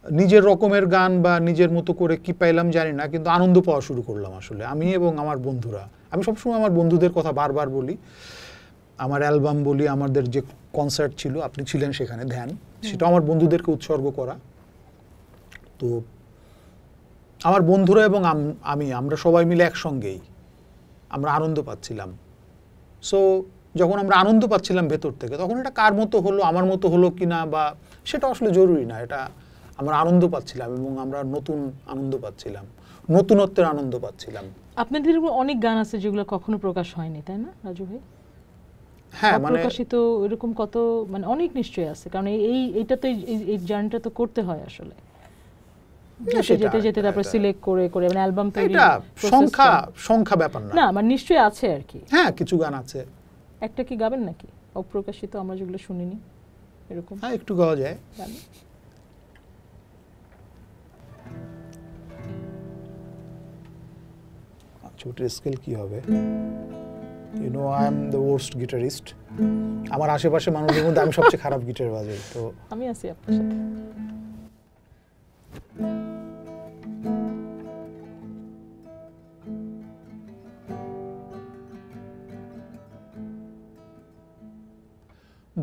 নিজের রকমের গান বা নিজের মতো করে কি পাইলাম জানি না, কিন্তু আনন্দ পাওয়া শুরু করলাম আসলে আমি এবং আমার বন্ধুরা। আমি সবসময় আমার বন্ধুদের কথা বারবার বলি, আমার অ্যালবাম বলি, আমাদের যে কনসার্ট ছিল, আপনি ছিলেন সেখানে, ধ্যান, সেটা আমার বন্ধুদেরকে উৎসর্গ করা। তো আমার বন্ধুরা এবং আমরা সবাই মিলে একসঙ্গেই আমরা আনন্দ পাচ্ছিলাম। সো যখন আমরা আনন্দ পাচ্ছিলাম ভেতর থেকে, তখন এটা কার মতো হলো, আমার মতো হলো কিনা বা সেটা আসলে জরুরি না, এটা আমরা আনন্দ পাচ্ছিলাম এবং আমরা নতুন আনন্দ পাচ্ছিলাম, নতুনত্বের আনন্দ পাচ্ছিলাম। আপনাদের অনেক গান আছে যেগুলো কখনো প্রকাশ হয়নি, তাই না রাজু ভাই? হ্যাঁ, মানে প্রকাশিত এরকম কত, মানে অনেক নিশ্চয়ই আছে, কারণ এইটা তো এই জার্নিটা তো করতে হয় আসলে, যেতে যেতে তারপর সিলেক্ট করে করে মানে অ্যালবাম তৈরি, এটা সংখ্যা ব্যাপার না, না মানে নিশ্চয়ই আছে আর কি। হ্যাঁ, কিছু গান আছে। একটা কি গাবেন নাকি অপ্রকাশিত, আমরা যেগুলো শুনিনি এরকম? হ্যাঁ, একটু গাওয়া যায়। ছোটের স্কেল কি হবে? You know I am the worst guitarist. আমার আশেপাশে মানুষদের মধ্যে আমি সবচেয়ে খারাপ গিটার বাজাই, তো আমি আছি আপনার সাথে।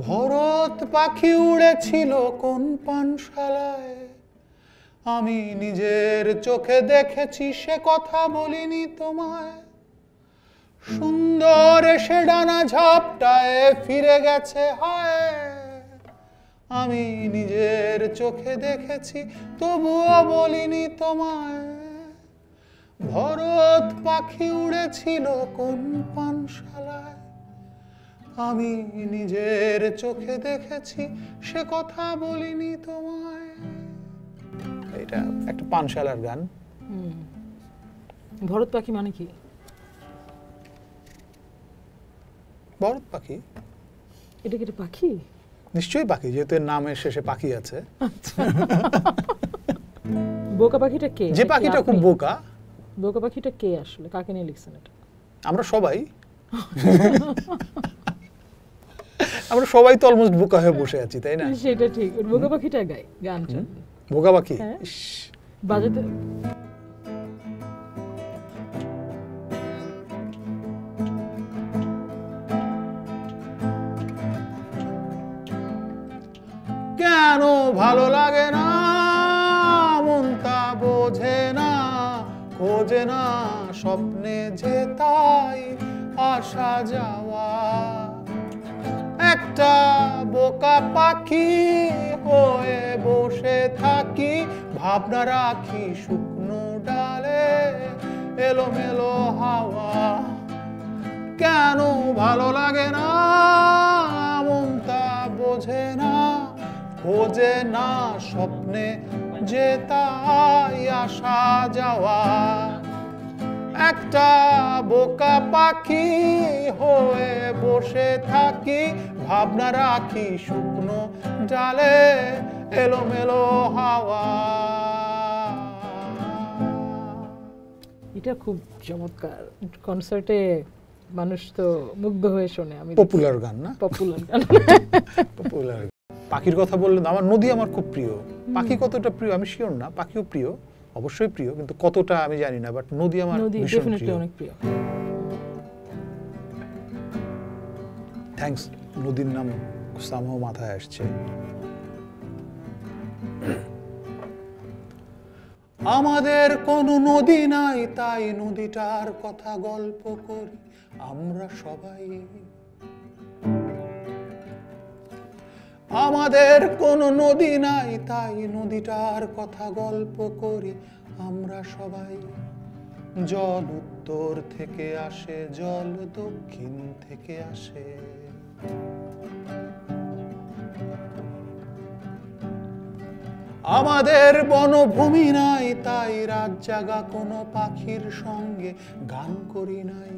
ভরত পাখি উড়েছিল কোন পানশালায়, আমি নিজের চোখে দেখেছি, সে কথা বলিনি তোমায়। সুন্দর এসে ডানা ঝাপটায় ফিরে গেছে হায়, আমি নিজের চোখে দেখেছি, তবুও বলিনি তোমায়। ভরত পাখি উড়েছিল কোন পানশালায়, আমি নিজের চোখে দেখেছি, সে কথা বলিনি তোমায়। এটা একটা পানশালার গান। ভরত পাখি মানে কি? ভরত পাখি, এটা কি পাখি? নিশ্চয়ই পাখি, যেহেতু এর নামের শেষে পাখি আছে। বোকা পাখিটা কে? যে পাখিটা খুব বোকা। বোকা পাখিটা কে আসলে? কাকে নিয়ে লিখছেন এটা? আমরা সবাই আমরা সবাই তো অলমোস্ট বোকা হয়ে বসে আছি, তাই না? সেটা ঠিক। বোকা পাখিটা গায় গান। বোকা পাখি বাজাতে কেন ভালো লাগে না, মন তা বোঝে খোঁজে না স্বপ্নে যে তাই আসা যাওয়া। একটা বোকা পাখি হয়ে বসে থাকি, ভাবনা রাখি শুকনো ডালে এলোমেলো হাওয়া। কেন ভালো লাগে না মনটা বোঝে না, খোঁজে না স্বপ্নে যে তাই আসা যাওয়া। একটা বোকা পাখি হয়ে বসে থাকি, ভাবনা রাখি শুকনো ডালে এলোমেলো হাওয়া। এটা খুব চমৎকার, কনসার্টে মানুষ তো মুগ্ধ হয়ে শোনে। আমি পপুলার গান না? পপুলার গান। পপুলার। পাখির কথা বললেন, আমার নদী আমার খুব প্রিয়। পাখি কতটা প্রিয় আমি শিওর না, পাখিও প্রিয়, অবশ্যই প্রিয়, কিন্তু কতটা আমি জানি না, বাট নদী আমার ভীষণ প্রিয়। অনেক প্রিয়। থ্যাঙ্কস, নদীর নাম সামহাও মাথায় আসছে। আমাদের কোনো নদী নাই, তাই নদীটার কথা গল্প করি আমরা সবাই। আমাদের কোনো নদী নাই, তাই নদীটার কথা গল্প করি আমরা সবাই। জল উত্তর থেকে আসে, জল দক্ষিণ থেকে আসে। আমাদের বনভূমি নাই, তাই রাত জাগা কোনো পাখির সঙ্গে গান করি নাই।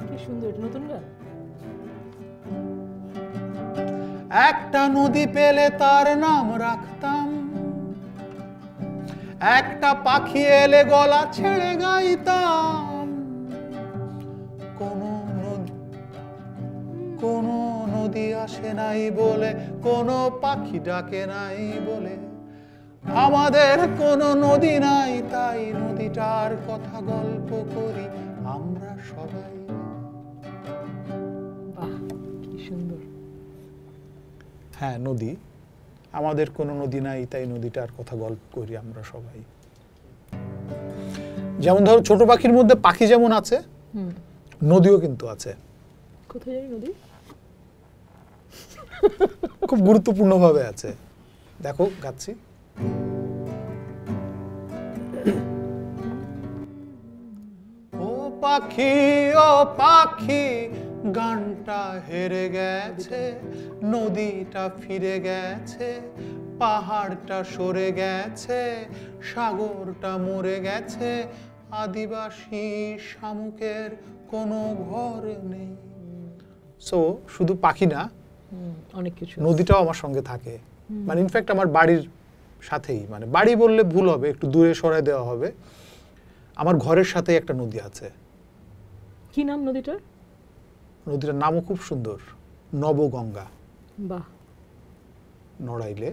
কি সুন্দর নতুন গান। একটা নদী পেলে তার নাম রাখতাম, একটা পাখি এলে গলা ছেড়ে গাইতাম। কোনো নদী আসে নাই বলে, কোনো পাখি ডাকে নাই বলে। আমাদের কোনো নদী নাই, তাই নদীটার কথা গল্প করি আমরা সবাই। বাহ, কি সুন্দর। হ্যাঁ, নদী। আমাদের কোনো নদী নাই, তাই নদীটার কথা গল্প করি আমরা সবাই। যেমন ধরো ছোট পাখির মধ্যে পাখি যেমন আছে, নদীও কিন্তু আছে। কোথায় জানি নদী? খুব গুরুত্বপূর্ণ ভাবে আছে। দেখো গাচ্ছি। ও পাখি, ও পাখি, গানটা হেরে গেছে, নদীটা ফিরে গেছে, পাহাড়টা সরে গেছে, সাগরটা মরে গেছে, আদিবাসী শামুকের কোনো ঘর নেই। সো শুধু পাখি না, অনেক কিছু, নদীটাও আমার সঙ্গে থাকে। মানে ইনফ্যাক্ট আমার বাড়ির সাথেই, মানে বাড়ি বললে ভুল হবে, একটু দূরে সরায় দেওয়া হবে, আমার ঘরের সাথে একটা নদী আছে। কি নাম নদীটার? নদীটার নামও খুব সুন্দর, নবগঙ্গা। বাহ। নড়াইলে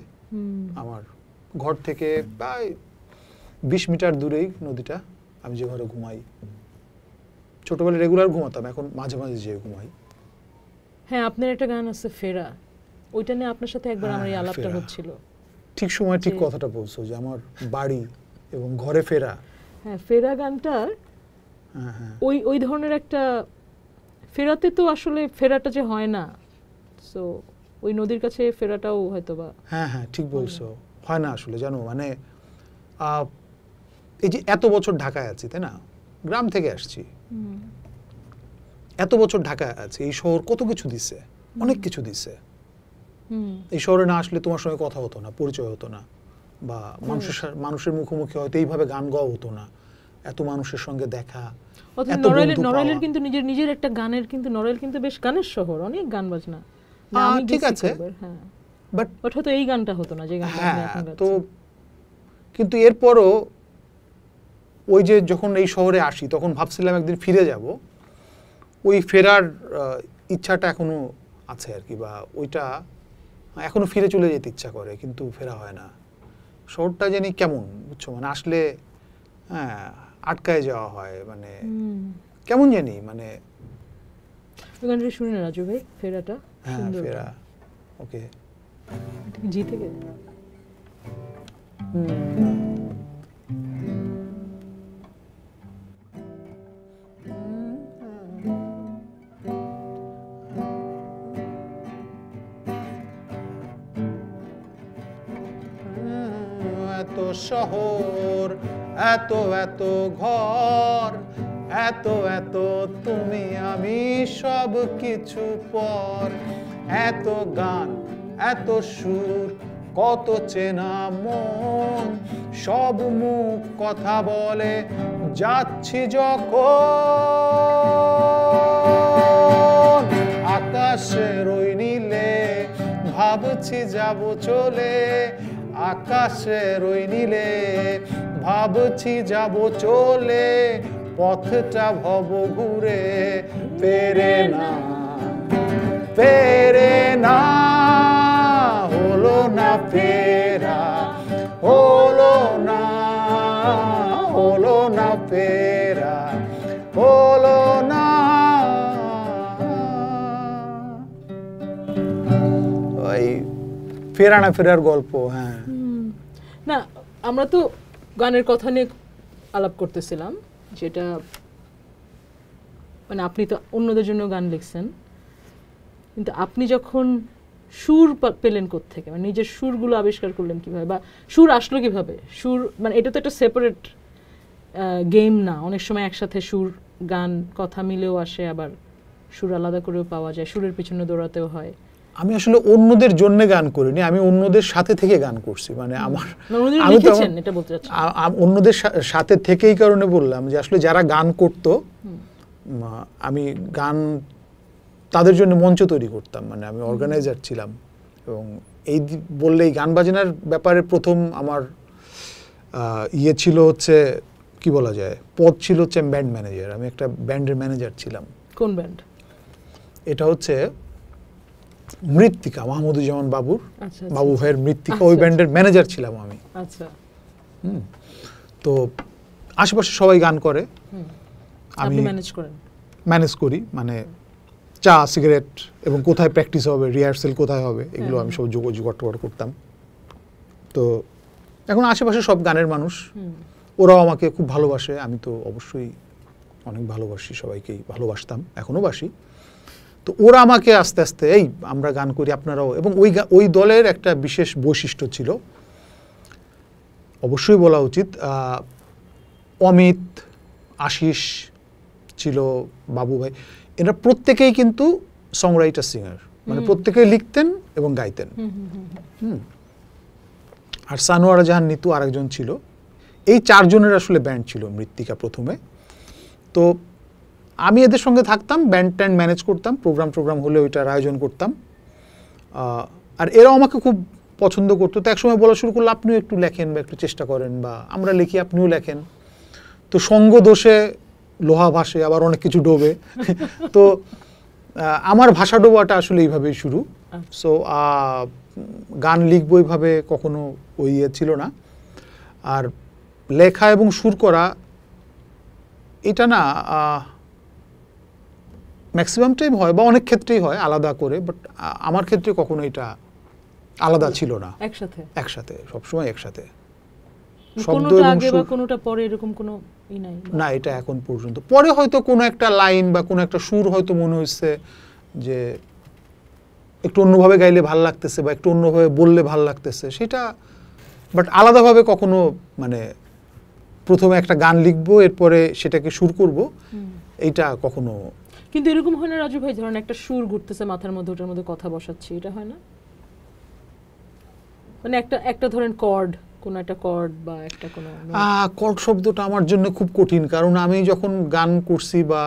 আমার ঘর থেকে প্রায় 20 মিটার দূরেই নদীটা। আমি যে ঘরে ঘুমাই, ছোটবেলায় রেগুলার ঘুমাতাম, এখন মাঝে মাঝে যেয়ে ঘুমাই। হ্যাঁ, আপনার একটা গান আছে ফেরা, ওইটা নিয়ে আপনার সাথে একবার আমার এই আলাপটা হচ্ছিল। ঠিক সময় ঠিক কথাটা বলছো, যে আমার বাড়ি এবং ঘরে ফেরা। হ্যাঁ, ফেরা গানটার ওই ধরনের একটা, ফেরাতে তো আসলে ফেরাটা যে হয় না, সো ওই নদীর কাছে ফেরাটাও হয়তো বা। হ্যাঁ হ্যাঁ, ঠিক বলছো, হয় না আসলে। জানো মানে এই যে এত বছর ঢাকায় আছি, তাই না, গ্রাম থেকে আসছি, এত বছর ঢাকায় আছি, এই শহর কত কিছু দিছে, অনেক কিছু দিছে। এই শহরে না আসলে তোমার সঙ্গে কথা হতো না, পরিচয় হতো না, বা মানুষের মুখোমুখি হয়তো এইভাবে গান গাওয়া হতো না, এত মানুষের সঙ্গে দেখা। নড়াইলের কিন্তু নিজের একটা গানের, কিন্তু নড়াইল কিন্তু বেশ গানের শহর, অনেক গান বাজনা। ঠিক আছে, হ্যাঁ, বাট হয়তো এই গানটা হতো না যে গানটা আপনি এখন গাচ্ছেন। তো কিন্তু এরপরও ওই যে যখন এই শহরে আসি, তখন ভাবছিলাম একদিন ফিরে যাব, ওই ফেরার ইচ্ছাটা এখনো আছে আর কি, বা ওইটা এখনো ফিরে চলে যেতে ইচ্ছা করে, কিন্তু ফেরা হয় না। শহরটা জানি কেমন, বুঝছো, মানে আসলে হ্যাঁ আটকায় যাওয়া হয়, মানে কেমন জানি, মানে গানটা শুনে না রাজু ভাই, ফেরাটা। হ্যাঁ, ফেরা। ওকে, জি থেকে। শহর, এত এত ঘর, এত এত তুমি আমি সব কিছু পর, এত গান এত সুর কত চেনা মন, সব মুখ কথা বলে যাচ্ছি যখন আকাশের ওই নীলে, ভাবছি যাব চলে আকাশের ওই নীলে, ভাবছি যাব চলে, পথটা ভব ঘুরে ফেরে না, ফেরে না, হলো না ফেরা, হলো না, হলো না ফেরা, হলো না। ওই ফেরা না ফেরার গল্প। হ্যাঁ, না আমরা তো গানের কথা নিয়ে আলাপ করতেছিলাম, যেটা মানে আপনি তো অন্যদের জন্য গান লিখছেন, কিন্তু আপনি যখন সুর পেলেন কোত্থেকে, মানে নিজের সুরগুলো আবিষ্কার করলেন কিভাবে, বা সুর আসলো কিভাবে? সুর মানে এটা তো একটা সেপারেট গেম না, অনেক সময় একসাথে সুর গান কথা মিলেও আসে, আবার সুর আলাদা করেও পাওয়া যায়, সুরের পিছনে দৌড়াতেও হয়। আমি আসলে অন্যদের জন্য গান করিনি, আমি অন্যদের সাথে থেকে গান করছি, মানে আমার অন্যদের সাথে থেকেই কারণে বললাম যে আসলে যারা গান করতো আমি গান তাদের জন্য মঞ্চ তৈরি করতাম, মানে আমি অর্গানাইজার ছিলাম। এবং এই বললেই গান বাজনার ব্যাপারে প্রথম আমার ইয়ে ছিল হচ্ছে কি বলা যায়, পদ ছিল হচ্ছে ব্যান্ড ম্যানেজার। আমি একটা ব্যান্ডের ম্যানেজার ছিলাম। কোন ব্যান্ড? এটা হচ্ছে মৃত্তিকা, মাহমুদুজ্জামান বাবুর, বাবু ভাইয়ের মৃত্তিকা, ওই ব্যান্ডের ম্যানেজার ছিলাম আমি। আচ্ছা। তো আশেপাশে সবাই গান করে, আমি ম্যানেজ করি, মানে চা সিগারেট এবং কোথায় প্র্যাকটিস হবে, রিহার্সেল কোথায় হবে, এগুলো আমি সব জোগাড় করতাম। তো এখন আশেপাশে সব গানের মানুষ, ওরাও আমাকে খুব ভালোবাসে, আমি তো অবশ্যই অনেক ভালোবাসি, সবাইকেই ভালোবাসতাম, এখনো বাসি। তো ওরা আমাকে আস্তে আস্তে এই আমরা গান করি আপনারাও, এবং ওই দলের একটা বিশেষ বৈশিষ্ট্য ছিল, অবশ্যই বলা উচিত, অমিত, আশিস ছিল, বাবু ভাই, এরা প্রত্যেকেই কিন্তু সংরাইটার সিঙ্গার, মানে প্রত্যেকেই লিখতেন এবং গাইতেন। আর সানোয়ারা জাহান নিতু আরেকজন ছিল। এই চারজনের আসলে ব্যান্ড ছিল মৃত্তিকা প্রথমে। তো আমি এদের সঙ্গে থাকতাম, ব্যান্ড ট্যান্ড ম্যানেজ করতাম, প্রোগ্রাম হলে ওইটার আয়োজন করতাম। আর এরাও আমাকে খুব পছন্দ করতো। তো একসময় বলা শুরু করলো, আপনিও একটু লেখেন বা একটু চেষ্টা করেন, বা আমরা লিখি আপনিও লেখেন। তো সঙ্গ দোষে লোহা ভাসে, আবার অনেক কিছু ডোবে। তো আমার ভাষা ডোবাটা আসলে এইভাবেই শুরু। সো গান লিখবো এইভাবে কখনো ওই ইয়ে ছিল না। আর লেখা এবং সুর করা এটা না ম্যাক্সিমাম টাইম হয়, বা অনেক ক্ষেত্রেই হয় আলাদা করে, বাট আমার ক্ষেত্রে কখনো এটা আলাদা ছিল না, একসাথে সবসময় একসাথে। না, এটা এখন পর্যন্ত। পরে হয়তো কোনো একটা লাইন বা কোনো একটা সুর হয়তো মনে হচ্ছে যে একটু অন্যভাবে গাইলে ভাল লাগতেছে, বা একটু অন্যভাবে বললে ভাল লাগতেছে, সেটা, বাট আলাদাভাবে কখনো, মানে প্রথমে একটা গান লিখবো এরপরে সেটাকে সুর করব, এইটা কখনো। কিন্তু এরকম হয় না রাজু ভাই, ধরেন একটা সুর ঘুরতেছে মাথার মধ্যে, ওটার মধ্যে কথা বসাচ্ছি, এটা হয় না? মানে একটা ধরেন কর্ড, কোন একটা কর্ড বা একটা কোন কর্ড শব্দটা আমার জন্য খুব কঠিন, কারণ আমি যখন গান করছি বা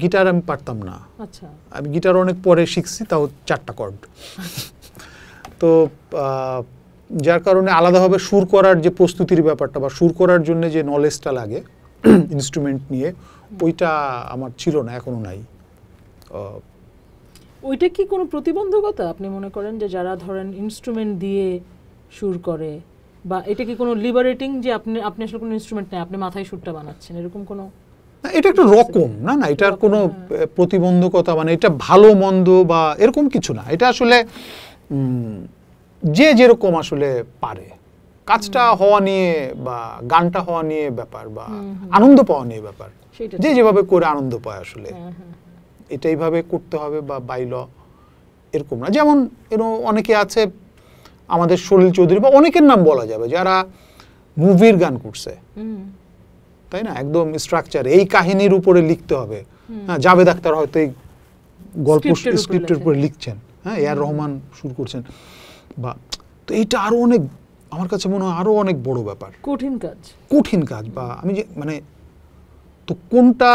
গিটার আমি পারতাম না। আচ্ছা। আমি গিটার অনেক পরে শিখছি, তাও 4টা কর্ড। তো যার কারণে আলাদাভাবে সুর করার যে প্রস্তুতির ব্যাপারটা, বা সুর করার জন্য যে নলেজটা লাগে ইনস্ট্রুমেন্ট নিয়ে, ওইটা আমার ছিল না, এখনো নাই। ওইটা কি কোনো প্রতিবন্ধকতা আপনি মনে করেন, যে যারা ধরেন ইনস্ট্রুমেন্ট দিয়ে সুর করে, বা এটা কি কোনো লিবারেটিং, যে আপনি আসলে কোনো ইনস্ট্রুমেন্ট নেই, আপনি মাথায় সুরটা বানাচ্ছেন, এরকম কোনো? এটা একটা রকম না, এটার কোনো প্রতিবন্ধকতা, মানে এটা ভালো মন্দ বা এরকম কিছু না। এটা আসলে যে যেরকম আসলে পারে, কাজটা হওয়া নিয়ে বা গানটা হওয়া নিয়ে ব্যাপার, বা আনন্দ পাওয়া নিয়ে ব্যাপার, যে যেভাবে করে আনন্দ পায় আসলে, এটা এইভাবে করতে হবে বা বাইল এরকম না। যেমন অনেকে আছে, আমাদের সলিল চৌধুরী বা অনেকের নাম বলা যাবে, যারা মুভির গান করছে, তাই না? একদম স্ট্রাকচার, এই কাহিনীর উপরে লিখতে হবে। হ্যাঁ, জাভেদ আখতার হয়তো এই গল্প স্ক্রিপ্টের উপরে লিখছেন, হ্যাঁ, এআর রহমান সুর করছেন, বা তো এইটা আরো অনেক, আমার কাছে মনে হয় আরো অনেক বড় ব্যাপার, কঠিন কাজ। বা আমি যে মানে, তো কোনটা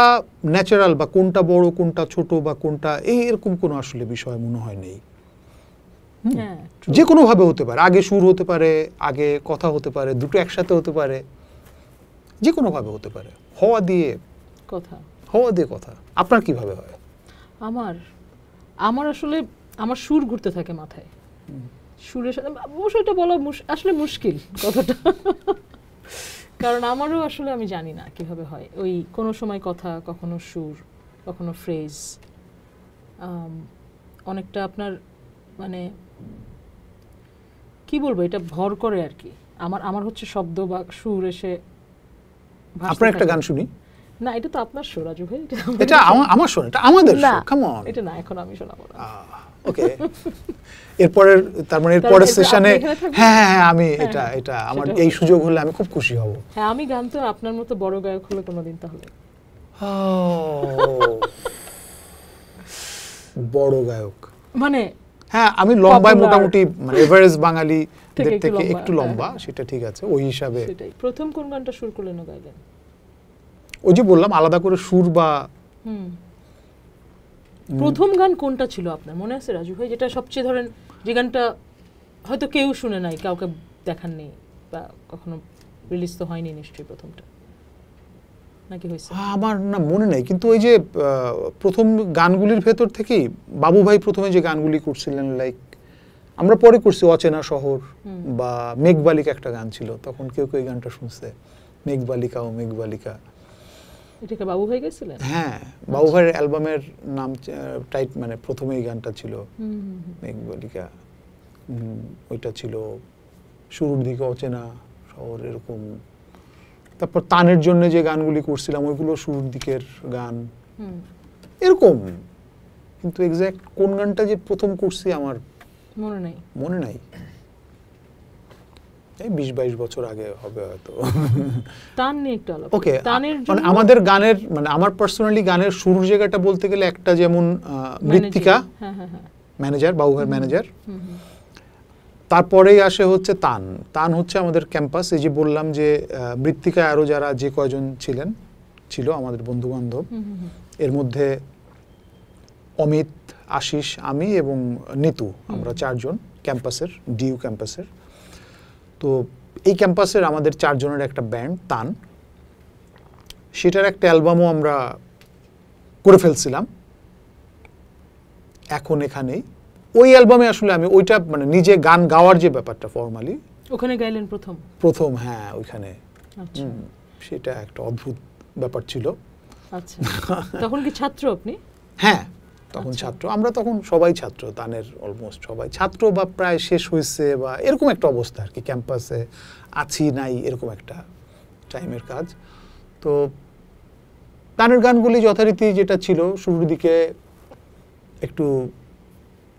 ন্যাচারাল বা কোনটা বড় কোনটা ছোট বা কোনটা এরকম কোনো আসলে বিষয় মনে হয় নেই। যে কোনো ভাবে হতে পারে, আগে সুর হতে পারে, আগে কথা হতে পারে, দুটো একসাথে হতে পারে, যে কোনো ভাবে হতে পারে, হওয়া দিয়ে কথা। আপনার কিভাবে হয়? আমার আসলে আমার সুর ঘুরতে থাকে মাথায়, সুরের সাথে অবশ্য এটা বলা আসলে মুশকিল কথাটা, কারণ আমারও আসলে আমি জানি না কিভাবে হয়। ওই কোনো সময় কথা, কখনো সুর, কখনো ফ্রেজ, অনেকটা আপনার মানে কি বলবো, এটা ভর করে আর কি। আমার হচ্ছে শব্দ বা সুর এসে। আপনার একটা গান শুনি না, এটা তো আপনার শো রাজু ভাই, এটা আমার শো, এটা আমাদের শো, কাম অন। এটা না, এখন আমি শোনাবো না। ওকে, এরপরের তার মানে এরপরের সেশনে হ্যাঁ আমি এটা আমার এই সুযোগ হলে আমি খুব খুশি হব। হ্যাঁ, আমি গান তো আপনার মতো বড় গায়ক হলে কোনোদিন, তাহলে বড় গায়ক মানে, হ্যাঁ আমি লম্বায় মোটামুটি মানে এভারেজ বাঙালিদের থেকে একটু লম্বা, সেটা ঠিক আছে। ওই হিসাবে সেটাই। প্রথম কোন গানটা সুর করলেন ও গাইলেন? ওই যে বললাম আলাদা করে সুর বা প্রথম গান কোনটা ছিল আপনার মনে আছে রাজু ভাই, যেটা সবচেয়ে ধরেন যে গানটা হয়তো কেউ শুনে নাই, কাউকে দেখাননি, বা কখনো রিলিজ তো হয়নি নিশ্চয়ই প্রথমটা, নাকি হয়েছে? আমার না মনে নাই, কিন্তু ওই যে প্রথম গানগুলির ভেতর থেকেই বাবু ভাই প্রথমে যে গানগুলি করছিলেন, লাইক আমরা পরে করছি অচেনা শহর বা মেঘবালিকা একটা গান ছিল, তখন কেউ কেউ এই গানটা শুনছে, মেঘবালিকা ও মেঘবালিকা। এটা কি বাবু ভাই গেছিলেন? হ্যাঁ, বাবু ভাইয়ের অ্যালবামের নাম টাইট মানে প্রথমে এই গানটা ছিল মেঘবালিকা, ওইটা ছিল শুরুর দিকে অচেনা শহর এরকম। তারপর তানের জন্য যে গানগুলি করছিলাম ওইগুলো শুরুর দিকের গান এরকম, কিন্তু এক্সাক্ট কোন গানটা যে প্রথম করছি আমার মনে নাই। এই 20-22 বছর আগে হবে হয়তো। তান নিয়ে একটু আলাপ। ওকে, মানে আমাদের গানের মানে আমার পার্সোনালি গানের শুরুর জায়গাটা বলতে গেলে একটা যেমন মৃত্তিকা ম্যানেজার, বাবু ভাইয়ের ম্যানেজার, তারপরেই আসে হচ্ছে তান হচ্ছে আমাদের ক্যাম্পাস। এই যে বললাম যে মৃত্তিকায় আরো যারা যে কয়জন ছিল আমাদের বন্ধু বান্ধব, এর মধ্যে অমিত, আশিস, আমি এবং নিতু, আমরা 4 জন ক্যাম্পাসের, ডিইউ ক্যাম্পাসের। তো এই ক্যাম্পাসের আমাদের 4 জনের একটা ব্যান্ড তান, সেটার একটা অ্যালবামও আমরা করে ফেলছিলাম এখন এখানেই। ওই অ্যালবামে আসলে আমি ওইটা মানে নিজে গান গাওয়ার যে ব্যাপারটা ফর্মালি ওখানে গাইলেন প্রথম। হ্যাঁ, ওইখানে। আচ্ছা, সেটা একটা অদ্ভুত ব্যাপার ছিল। আচ্ছা, তখন কি ছাত্র আপনি? হ্যাঁ, তখন ছাত্র, আমরা তখন সবাই ছাত্র, তানের অলমোস্ট সবাই ছাত্র বা প্রায় শেষ হয়েছে বা এরকম একটা অবস্থা আর কি, ক্যাম্পাসে আছি নাই এরকম একটা টাইমের কাজ। তো তানের গানগুলি যথারীতি যেটা ছিল শুরুর দিকে একটু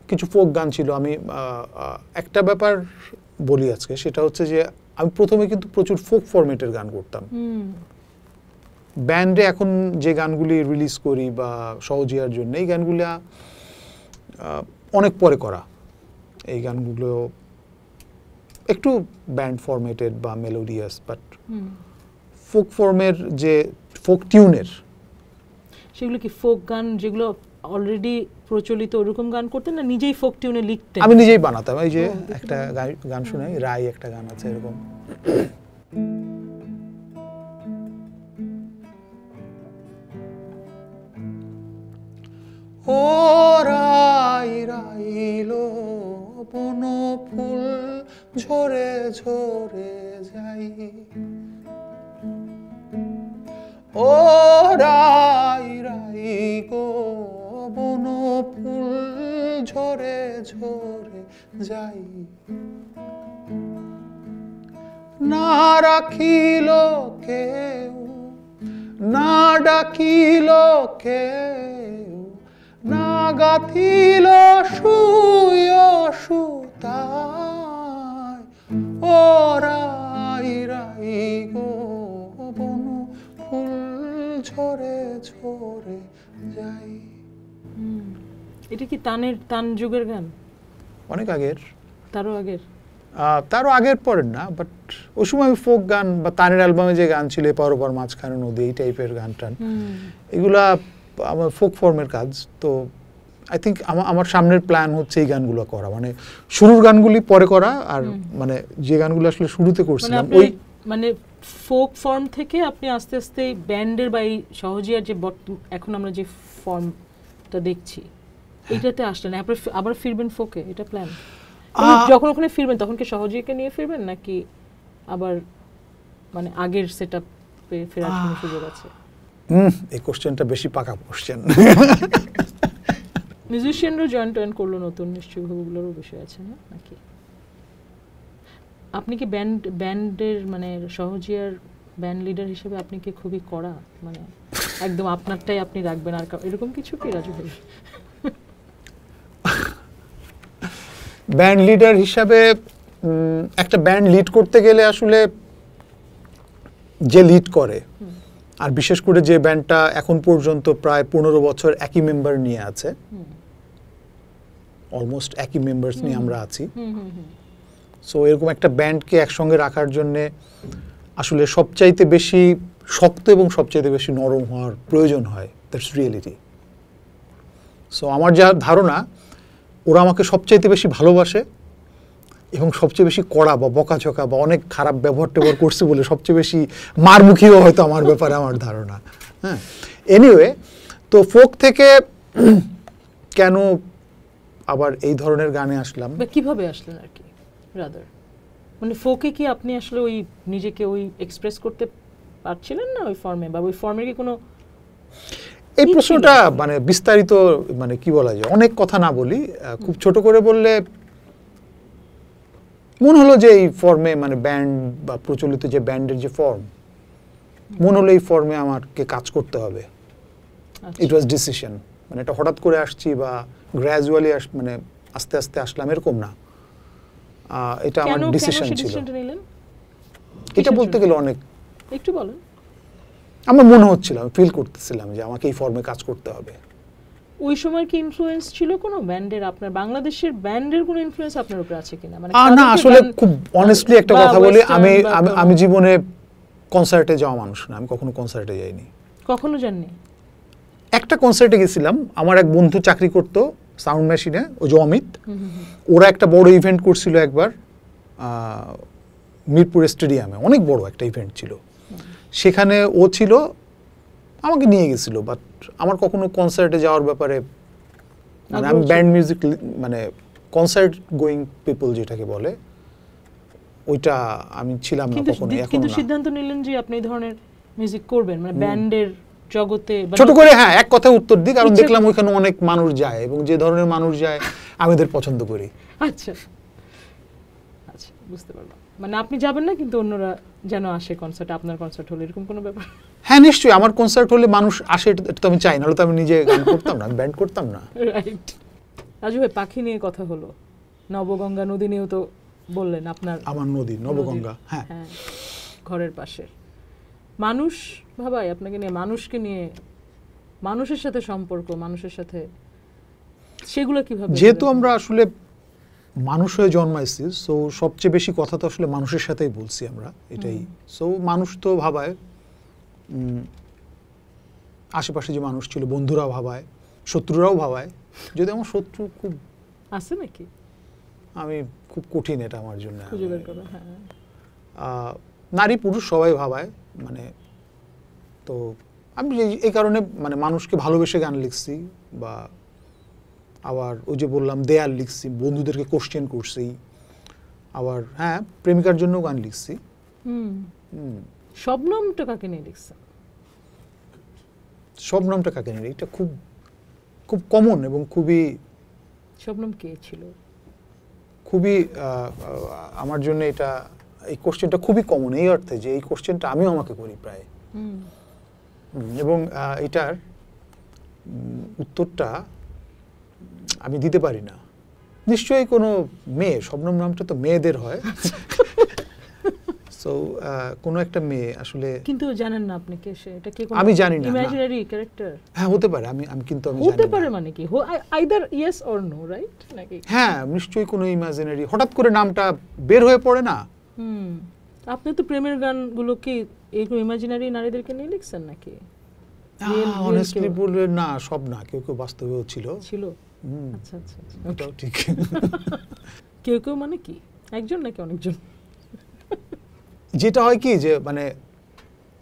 কিছু ফোক গান ছিল। আমি একটা ব্যাপার বলি আজকে, সেটা হচ্ছে যে আমি প্রথমে কিন্তু প্রচুর ফোক ফরম্যাটের গান করতাম। ব্যান্ডে এখন যে গানগুলি রিলিজ করি বা সহজিয়ার জন্য, এই গানগুলো অনেক পরে করা। এই গানগুলো একটু ব্যান্ড ফরম্যাটেড বা মেলোডিয়াস, বাট ফোক ফর্মের যে ফোক টিউনের, সেগুলো কি ফোক গান যেগুলো অলরেডি প্রচলিত ওরকম গান করতেন, না নিজেই ফোক টিউনে লিখতেন? আমি নিজেই বানাতাম। এই যে একটা গান শোনাই, রাই একটা গান আছে এরকম, ও রাই রাইলো বন ফুল ঝরে ঝরে যাই, ও রাই রাই গো বন ফুল ঝরে ঝরে যাই, না রাখিল কেউ, না ডাকিল কেউ, না গাথিল শুয় সুতায়, ও রাই রাই রাই গো বন ফুল ঝরে ঝরে যাই। এটা কি তান যুগের গান? অনেক আগের, তারও আগের পরের না, বাট ওই সময় ফোক গান বা তানের অ্যালবামে যে গান ছিল পরপর মাঝখানে নদী, এই টাইপের গান টান, এগুলা আমার ফোক ফর্মের কাজ। তো আই থিঙ্ক আমার সামনের প্ল্যান হচ্ছে এই গানগুলো করা, মানে শুরুর গানগুলি পরে করা, আর মানে যে গানগুলো আসলে শুরুতে করছিলাম ওই মানে ফোক ফর্ম থেকে আপনি আস্তে আস্তে ব্যান্ডের বা এই সহজিয়ার যে এখন আমরা যে ফর্মটা দেখছি এটাতে আসলেন, আবার ফিরবেন ফোকে, এটা প্ল্যান? যখন ওখানে ফিরবেন তখন কি সহজিয়াকে নিয়ে ফিরবেন, নাকি আবার মানে আগের সেটআপে ফেরার কোনো সুযোগ আছে? এই কোশ্চেনটা বেশি পাকা কোশ্চেন। মিউজিশিয়ানরা জয়েন করলো নতুন, নিশ্চয়ই ওগুলোরও বিষয় আছে না নাকি? আপনি কি ব্যান্ডের মানে সহজিয়ার ব্যান্ড লিডার হিসেবে আপনি কি খুবই কড়া, মানে একদম আপনারটাই আপনি রাখবেন, আর এরকম কিছু কি রাজু ভাই? ব্যান্ড লিডার হিসাবে একটা ব্যান্ড লিড করতে গেলে আসলে যে লিড করে, আর বিশেষ করে যে ব্যান্ডটা এখন পর্যন্ত প্রায় 15 বছর একই মেম্বার নিয়ে আছে, অলমোস্ট একই মেম্বার্স নিয়ে আমরা আছি, সো এরকম একটা ব্যান্ডকে একসঙ্গে রাখার জন্য আসলে সবচাইতে বেশি শক্ত এবং সবচাইতে বেশি নরম হওয়ার প্রয়োজন হয়। That's reality. সো আমার যা ধারণা, ওরা আমাকে সবচাইতে বেশি ভালোবাসে এবং সবচেয়ে বেশি কড়া বা বকাঝকা বা অনেক খারাপ ব্যবহার ট্যাবহার করছে বলে সবচেয়ে বেশি মারমুখীও হয়তো আমার ব্যাপারে আমার ধারণা। হ্যাঁ, এনিওয়ে, তো ফোক থেকে কেন আবার এই ধরনের গানে আসলাম, কিভাবে আসলেন আর কি, রাদার মানে ফোকে কি আপনি আসলে ওই নিজেকে ওই এক্সপ্রেস করতে পারছিলেন না ওই ফর্মে, বা ওই ফর্মের কি কোনো? এই প্রশ্নটা মানে বিস্তারিত, মানে কি বলা যায়, অনেক কথা না বলি, খুব ছোট করে বললে মনে হলো যে এই ফর্মে মানে ব্যান্ড বা প্রচলিত যে ব্যান্ডের যে ফর্ম, মনে হলো এই ফর্মে আমাকে কাজ করতে হবে। ইট ওয়াজ ডিসিশন, মানে এটা হঠাৎ করে আসছি বা গ্র্যাজুয়ালি মানে আস্তে আস্তে আসলাম এরকম না, এটা আমার ডিসিশন ছিল। এটা বলতে গেলে অনেক, একটু বলেন। আমার মনে হচ্ছিল, আমি ফিল করতেছিলাম যে আমাকে এই ফর্মে কাজ করতে হবে। ওই সময় কি ইনফ্লুয়েন্স ছিল কোনো ব্যান্ডের, আপনার বাংলাদেশের ব্যান্ডের কোনো ইনফ্লুয়েন্স আপনার উপরে আছে কিনা? মানে না, আসলে খুব অনেস্টলি একটা কথা বলি, আমি জীবনে কনসার্টে যাওয়া মানুষ না, আমি কখনো কনসার্টে যাইনি। কখনো যাননি? একটা কনসার্টে গেছিলাম, আমার এক বন্ধু চাকরি করতো সাউন্ড মেশিনে, ওই যে অমিত, ওরা একটা বড় ইভেন্ট করছিল একবার মিরপুর স্টেডিয়ামে, অনেক বড় একটা ইভেন্ট ছিল, সেখানে ও ছিল, আমাকে নিয়ে গেছিল, বাট আমার কখনো কনসার্টে যাওয়ার ব্যাপারে, মানে আমি ব্যান্ড মিউজিক মানে কনসার্ট গোয়িং পিপল যেটাকে বলে, ওইটা আমি ছিলাম না কখনো। কিন্তু সিদ্ধান্ত নিলেন যে আপনি এই ধরনের মিউজিক করবেন, মানে ব্যান্ডের জগতে ছোট করে, হ্যাঁ, এক কথায় উত্তর দিই, কারণ দেখলাম ওইখানে অনেক মানুষ যায় এবং যে ধরনের মানুষ যায় আমি ওদের পছন্দ করি। আচ্ছা আচ্ছা, বুঝতে পারলাম। মানে আপনি যাবেন না কিন্তু অন্যরা যেন আসে কনসার্টে, আপনার কনসার্ট হলে, এরকম কোনো ব্যাপার? হ্যাঁ, নিশ্চয়ই, আমার কনসার্ট হলে মানুষ আসে, এটা তো আমি চাই, নাহলে তো আমি নিজে গান করতাম না, ব্যান্ড করতাম না। রাইট। রাজু ভাই, পাখি নিয়ে কথা হলো, নবগঙ্গা নদী নিয়েও তো বললেন আপনার। আমার নদী নবগঙ্গা, হ্যাঁ, ঘরের পাশে মানুষ ভাবাই আপনাকে নিয়ে, মানুষকে নিয়ে, মানুষের সাথে সম্পর্ক, মানুষের সাথে সেগুলো কিভাবে? যেহেতু আমরা আসলে মানুষ হয়ে জন্মাইছি, সো সবচেয়ে বেশি কথা তো আসলে মানুষের সাথেই বলছি আমরা, এটাই। সো মানুষ তো ভাবায়, আশেপাশে যে মানুষ ছিল, বন্ধুরাও ভাবায়, শত্রুরাও ভাবায়, যদি আমার শত্রু খুব আছে নাকি, আমি খুব কঠিন এটা আমার জন্য। খুঁজে বের করা, হ্যাঁ। নারী পুরুষ সবাই ভাবায়, মানে তো আমি এই কারণে মানে মানুষকে ভালোবেসে গান লিখছি, বা আবার ওই যে বললাম দেয়াল লিখছি, বন্ধুদেরকে কোশ্চেন করছি, আবার হ্যাঁ প্রেমিকার জন্য গান লিখছি। শবনমটা কাকে নিয়ে লিখছেন? শবনমটা কাকে নিয়ে, এটা খুব খুব কমন এবং খুবই, শবনম কে ছিল? খুবই আমার জন্য এটা, এই কোশ্চেনটা খুবই কমন, এই অর্থে যে এই কোশ্চেনটা আমিও আমাকে করি প্রায়, এবং এটার উত্তরটা আমি দিতে পারি না। নিশ্চয়ই কোনো মেয়ে, শবনম নামটা তো মেয়েদের হয়, সো কোনো একটা মেয়ে আসলে, কিন্তু জানেন না আপনি কে সে, এটা কি কোনো আমি জানি না, না। Imaginary character? হ্যাঁ হতে পারে, আমি কিন্তু আমি হতে জানি পারে না। মানে কি, either yes or no, right নাকি? হ্যাঁ নিশ্চয়ই কোনো ইমাজিনারি, হঠাৎ করে নামটা বের হয়ে পড়ে না। হুম। আপনি তো প্রেমের গানগুলো কি এরকম ইমাজিনারি নারীদেরকে নিয়ে লিখছেন নাকি? অনেস্টলি বললে না, সব না, কেউ কেউ বাস্তবেও ছিল। ছিল? আচ্ছা আচ্ছা আচ্ছা, এটাও ঠিক। কেউ কেউ মানে কি, একজন নাকি অনেকজন? যেটা হয় কি যে মানে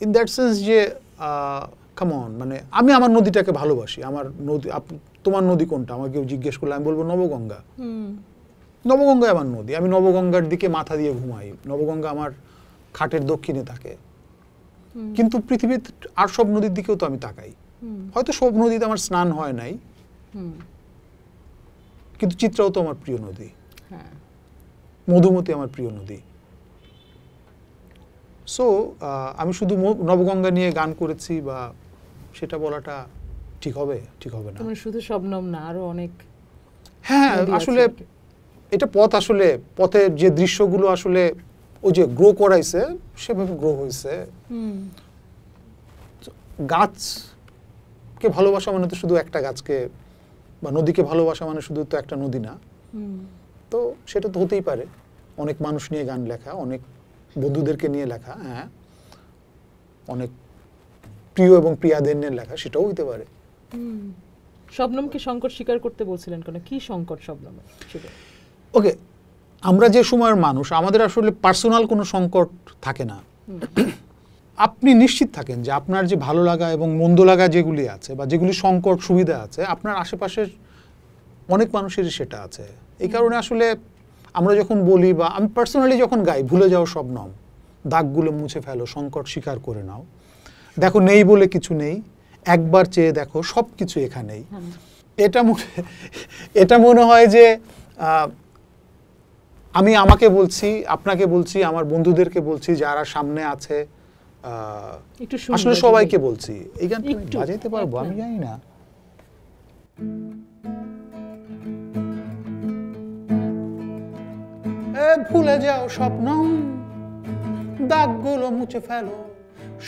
ইন দ্যাট সেন্স যে কাম অন, মানে আমি আমার নদীটাকে ভালোবাসি, আমার নদী, তোমার নদী কোনটা আমাকে কেউ জিজ্ঞেস করলে আমি বলবো নবগঙ্গা। নবগঙ্গাই আমার নদী, আমি নবগঙ্গার দিকে মাথা দিয়ে ঘুমাই, নবগঙ্গা আমার খাটের দক্ষিণে থাকে। কিন্তু পৃথিবীর আর সব নদীর দিকেও তো আমি তাকাই, হয়তো সব নদীতে আমার স্নান হয় নাই, কিন্তু চিত্রাও তো আমার প্রিয় নদী, মধুমতি আমার প্রিয় নদী। সো আমি শুধু নবগঙ্গা নিয়ে গান করেছি বা সেটা বলাটা ঠিক হবে? ঠিক হবে না। তুমি শুধু শবনম না, আরো অনেক। হ্যাঁ আসলে এটা পথ, আসলে পথের যে দৃশ্যগুলো আসলে ওই যে গ্রো করাইছে সেভাবে গ্রো হয়েছে। গাছকে ভালোবাসা মানে তো শুধু একটা গাছকে বা নদীকে ভালোবাসা মানে শুধু তো একটা নদী না। তো সেটা তো হতেই পারে অনেক মানুষ নিয়ে গান লেখা, অনেক বন্ধুদেরকে নিয়ে লেখা, হ্যাঁ, অনেক প্রিয় এবং প্রিয়াদের নিয়ে লেখা, সেটাও হইতে পারে। শবনমকে সংকট স্বীকার করতে বলছিলেন কেন? কি সংকট শবনমের? ওকে, আমরা যে সময়ের মানুষ, আমাদের আসলে পার্সোনাল কোনো সংকট থাকে না। আপনি নিশ্চিত থাকেন যে আপনার যে ভালো লাগা এবং মন্দ লাগা যেগুলি আছে বা যেগুলি সংকট সুবিধা আছে, আপনার আশেপাশের অনেক মানুষেরই সেটা আছে। এই কারণে আসলে আমরা যখন বলি বা আমি পার্সোনালি যখন গাই, ভুলে যাও শবনম, দাগগুলো মুছে ফেলো, সংকট স্বীকার করে নাও, দেখো নেই বলে কিছু নেই, একবার চেয়ে দেখো সব কিছু এখানেই, এটা মনে হয় যে আমি আমাকে বলছি, আপনাকে বলছি, আমার বন্ধুদেরকে বলছি যারা সামনে আছে, আসলে সবাইকে বলছি। এই গানটা বাজাইতে পারবো আমি জানি না। ভুলে যাও স্বপ্নম, দাগগুলো মুছে ফেলো,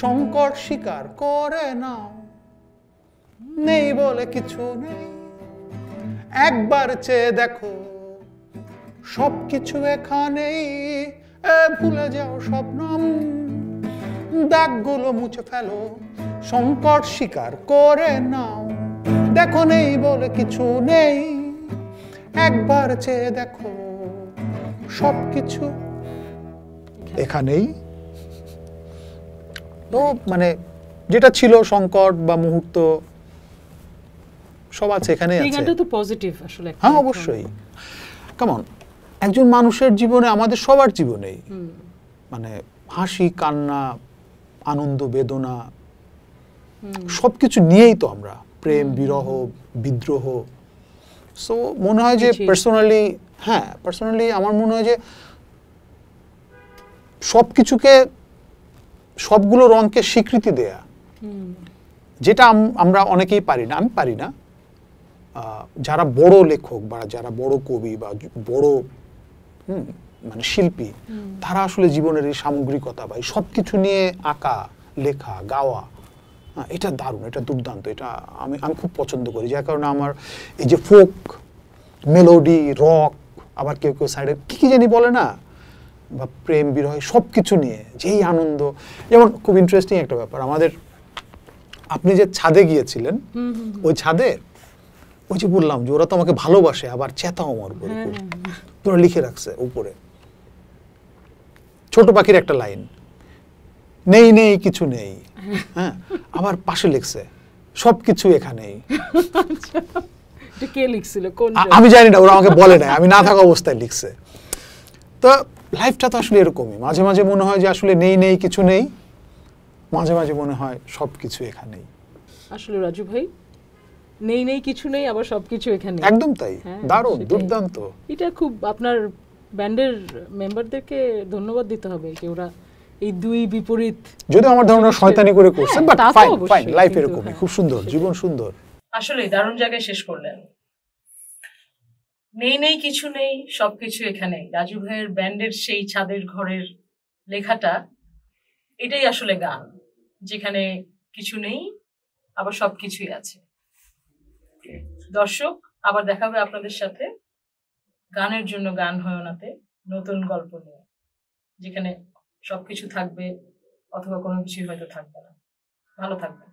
সংকট স্বীকার করে নাও, নেই বলে কিছু নেই, একবার চেয়ে দেখো সবকিছু এখানেই। ভুলে যাও স্বপ্নম, দাগগুলো মুছে ফেলো, সংকট স্বীকার করে নাও, দেখো নেই বলে কিছু নেই, একবার চেয়ে দেখো সবকিছু এখানেই। তো মানে যেটা ছিল সংকট বা মুহূর্ত সব আছে এখানেই আছে। এই গানটা তো পজিটিভ আসলে। হ্যাঁ অবশ্যই, কেমন একজন মানুষের জীবনে, আমাদের সবার জীবনেই মানে হাসি কান্না আনন্দ বেদনা সবকিছু নিয়েই তো আমরা, প্রেম বিরহ বিদ্রোহ। সো মনে হয় যে পার্সোনালি, হ্যাঁ পার্সোনালি আমার মনে হয় যে সবকিছুকে, সবগুলো রঙকে স্বীকৃতি দেয়া, যেটা আমরা অনেকেই পারি না। আমি পারি না। যারা বড় লেখক বা যারা বড় কবি বা বড় মানে শিল্পী, তারা আসলে জীবনের এই সামগ্রিকতা বা সবকিছু নিয়ে আঁকা লেখা গাওয়া, এটা দারুণ, এটা দুর্দান্ত, এটা আমি খুব পছন্দ করি। যার কারণে আমার এই যে ফোক মেলোডি রক, আবার কেউ কেউ সাইডে কি জানি বলে না, বা প্রেম বিরহ সবকিছু নিয়ে যেই আনন্দ। যেমন খুব ইন্টারেস্টিং একটা ব্যাপার, আমাদের আপনি যে ছাদে গিয়েছিলেন, ওই ছাদে ওই যে বললাম যে ওরা তো আমাকে ভালোবাসে আবার চেতাও আমার উপরে, তোরা লিখে রাখছে উপরে ছোট পাখির একটা লাইন, নেই নেই কিছু নেই, হ্যাঁ, আবার পাশে লিখছে সবকিছু এখানেই। কে লিখছিল? কোন? আমি জানি না, ওরা আমাকে বলে নাই, আমি না থাকা অবস্থায় লিখছে। তো লাইফটা তো আসলে এরকমই, মাঝে মাঝে মনে হয় যে আসলে নেই নেই কিছু নেই, মাঝে মাঝে মনে হয় সবকিছু এখানেই। আসলে রাজু ভাই, নেই নেই কিছু নেই আবার সবকিছু এখানে, একদম তাই, দারুণ দুর্দান্ত। এটা খুব আপনার ব্যান্ডের মেম্বারদেরকে ধন্যবাদ দিতে হবে যে ওরা এই দুই বিপরীত, যদি আমার ধারণা শয়তানি করে করছেন, বাট ফাইন ফাইন, লাইফ এরকমই, খুব সুন্দর, জীবন সুন্দর। আসলে দারুণ জায়গায় শেষ করলেন। নেই নেই কিছু নেই সবকিছু এখানে, রাজু ভাইয়ের ব্যান্ডের সেই ছাদের ঘরের লেখাটা, এটাই আসলে গান, যেখানে কিছু নেই আবার সবকিছুই আছে। দর্শক, আবার দেখা হবে আপনাদের সাথে গানের জন্য গান হয় নাতে নতুন গল্প নিয়ে, যেখানে সবকিছু থাকবে অথবা কোনো কিছুই হয়তো থাকবে না। ভালো থাকবেন।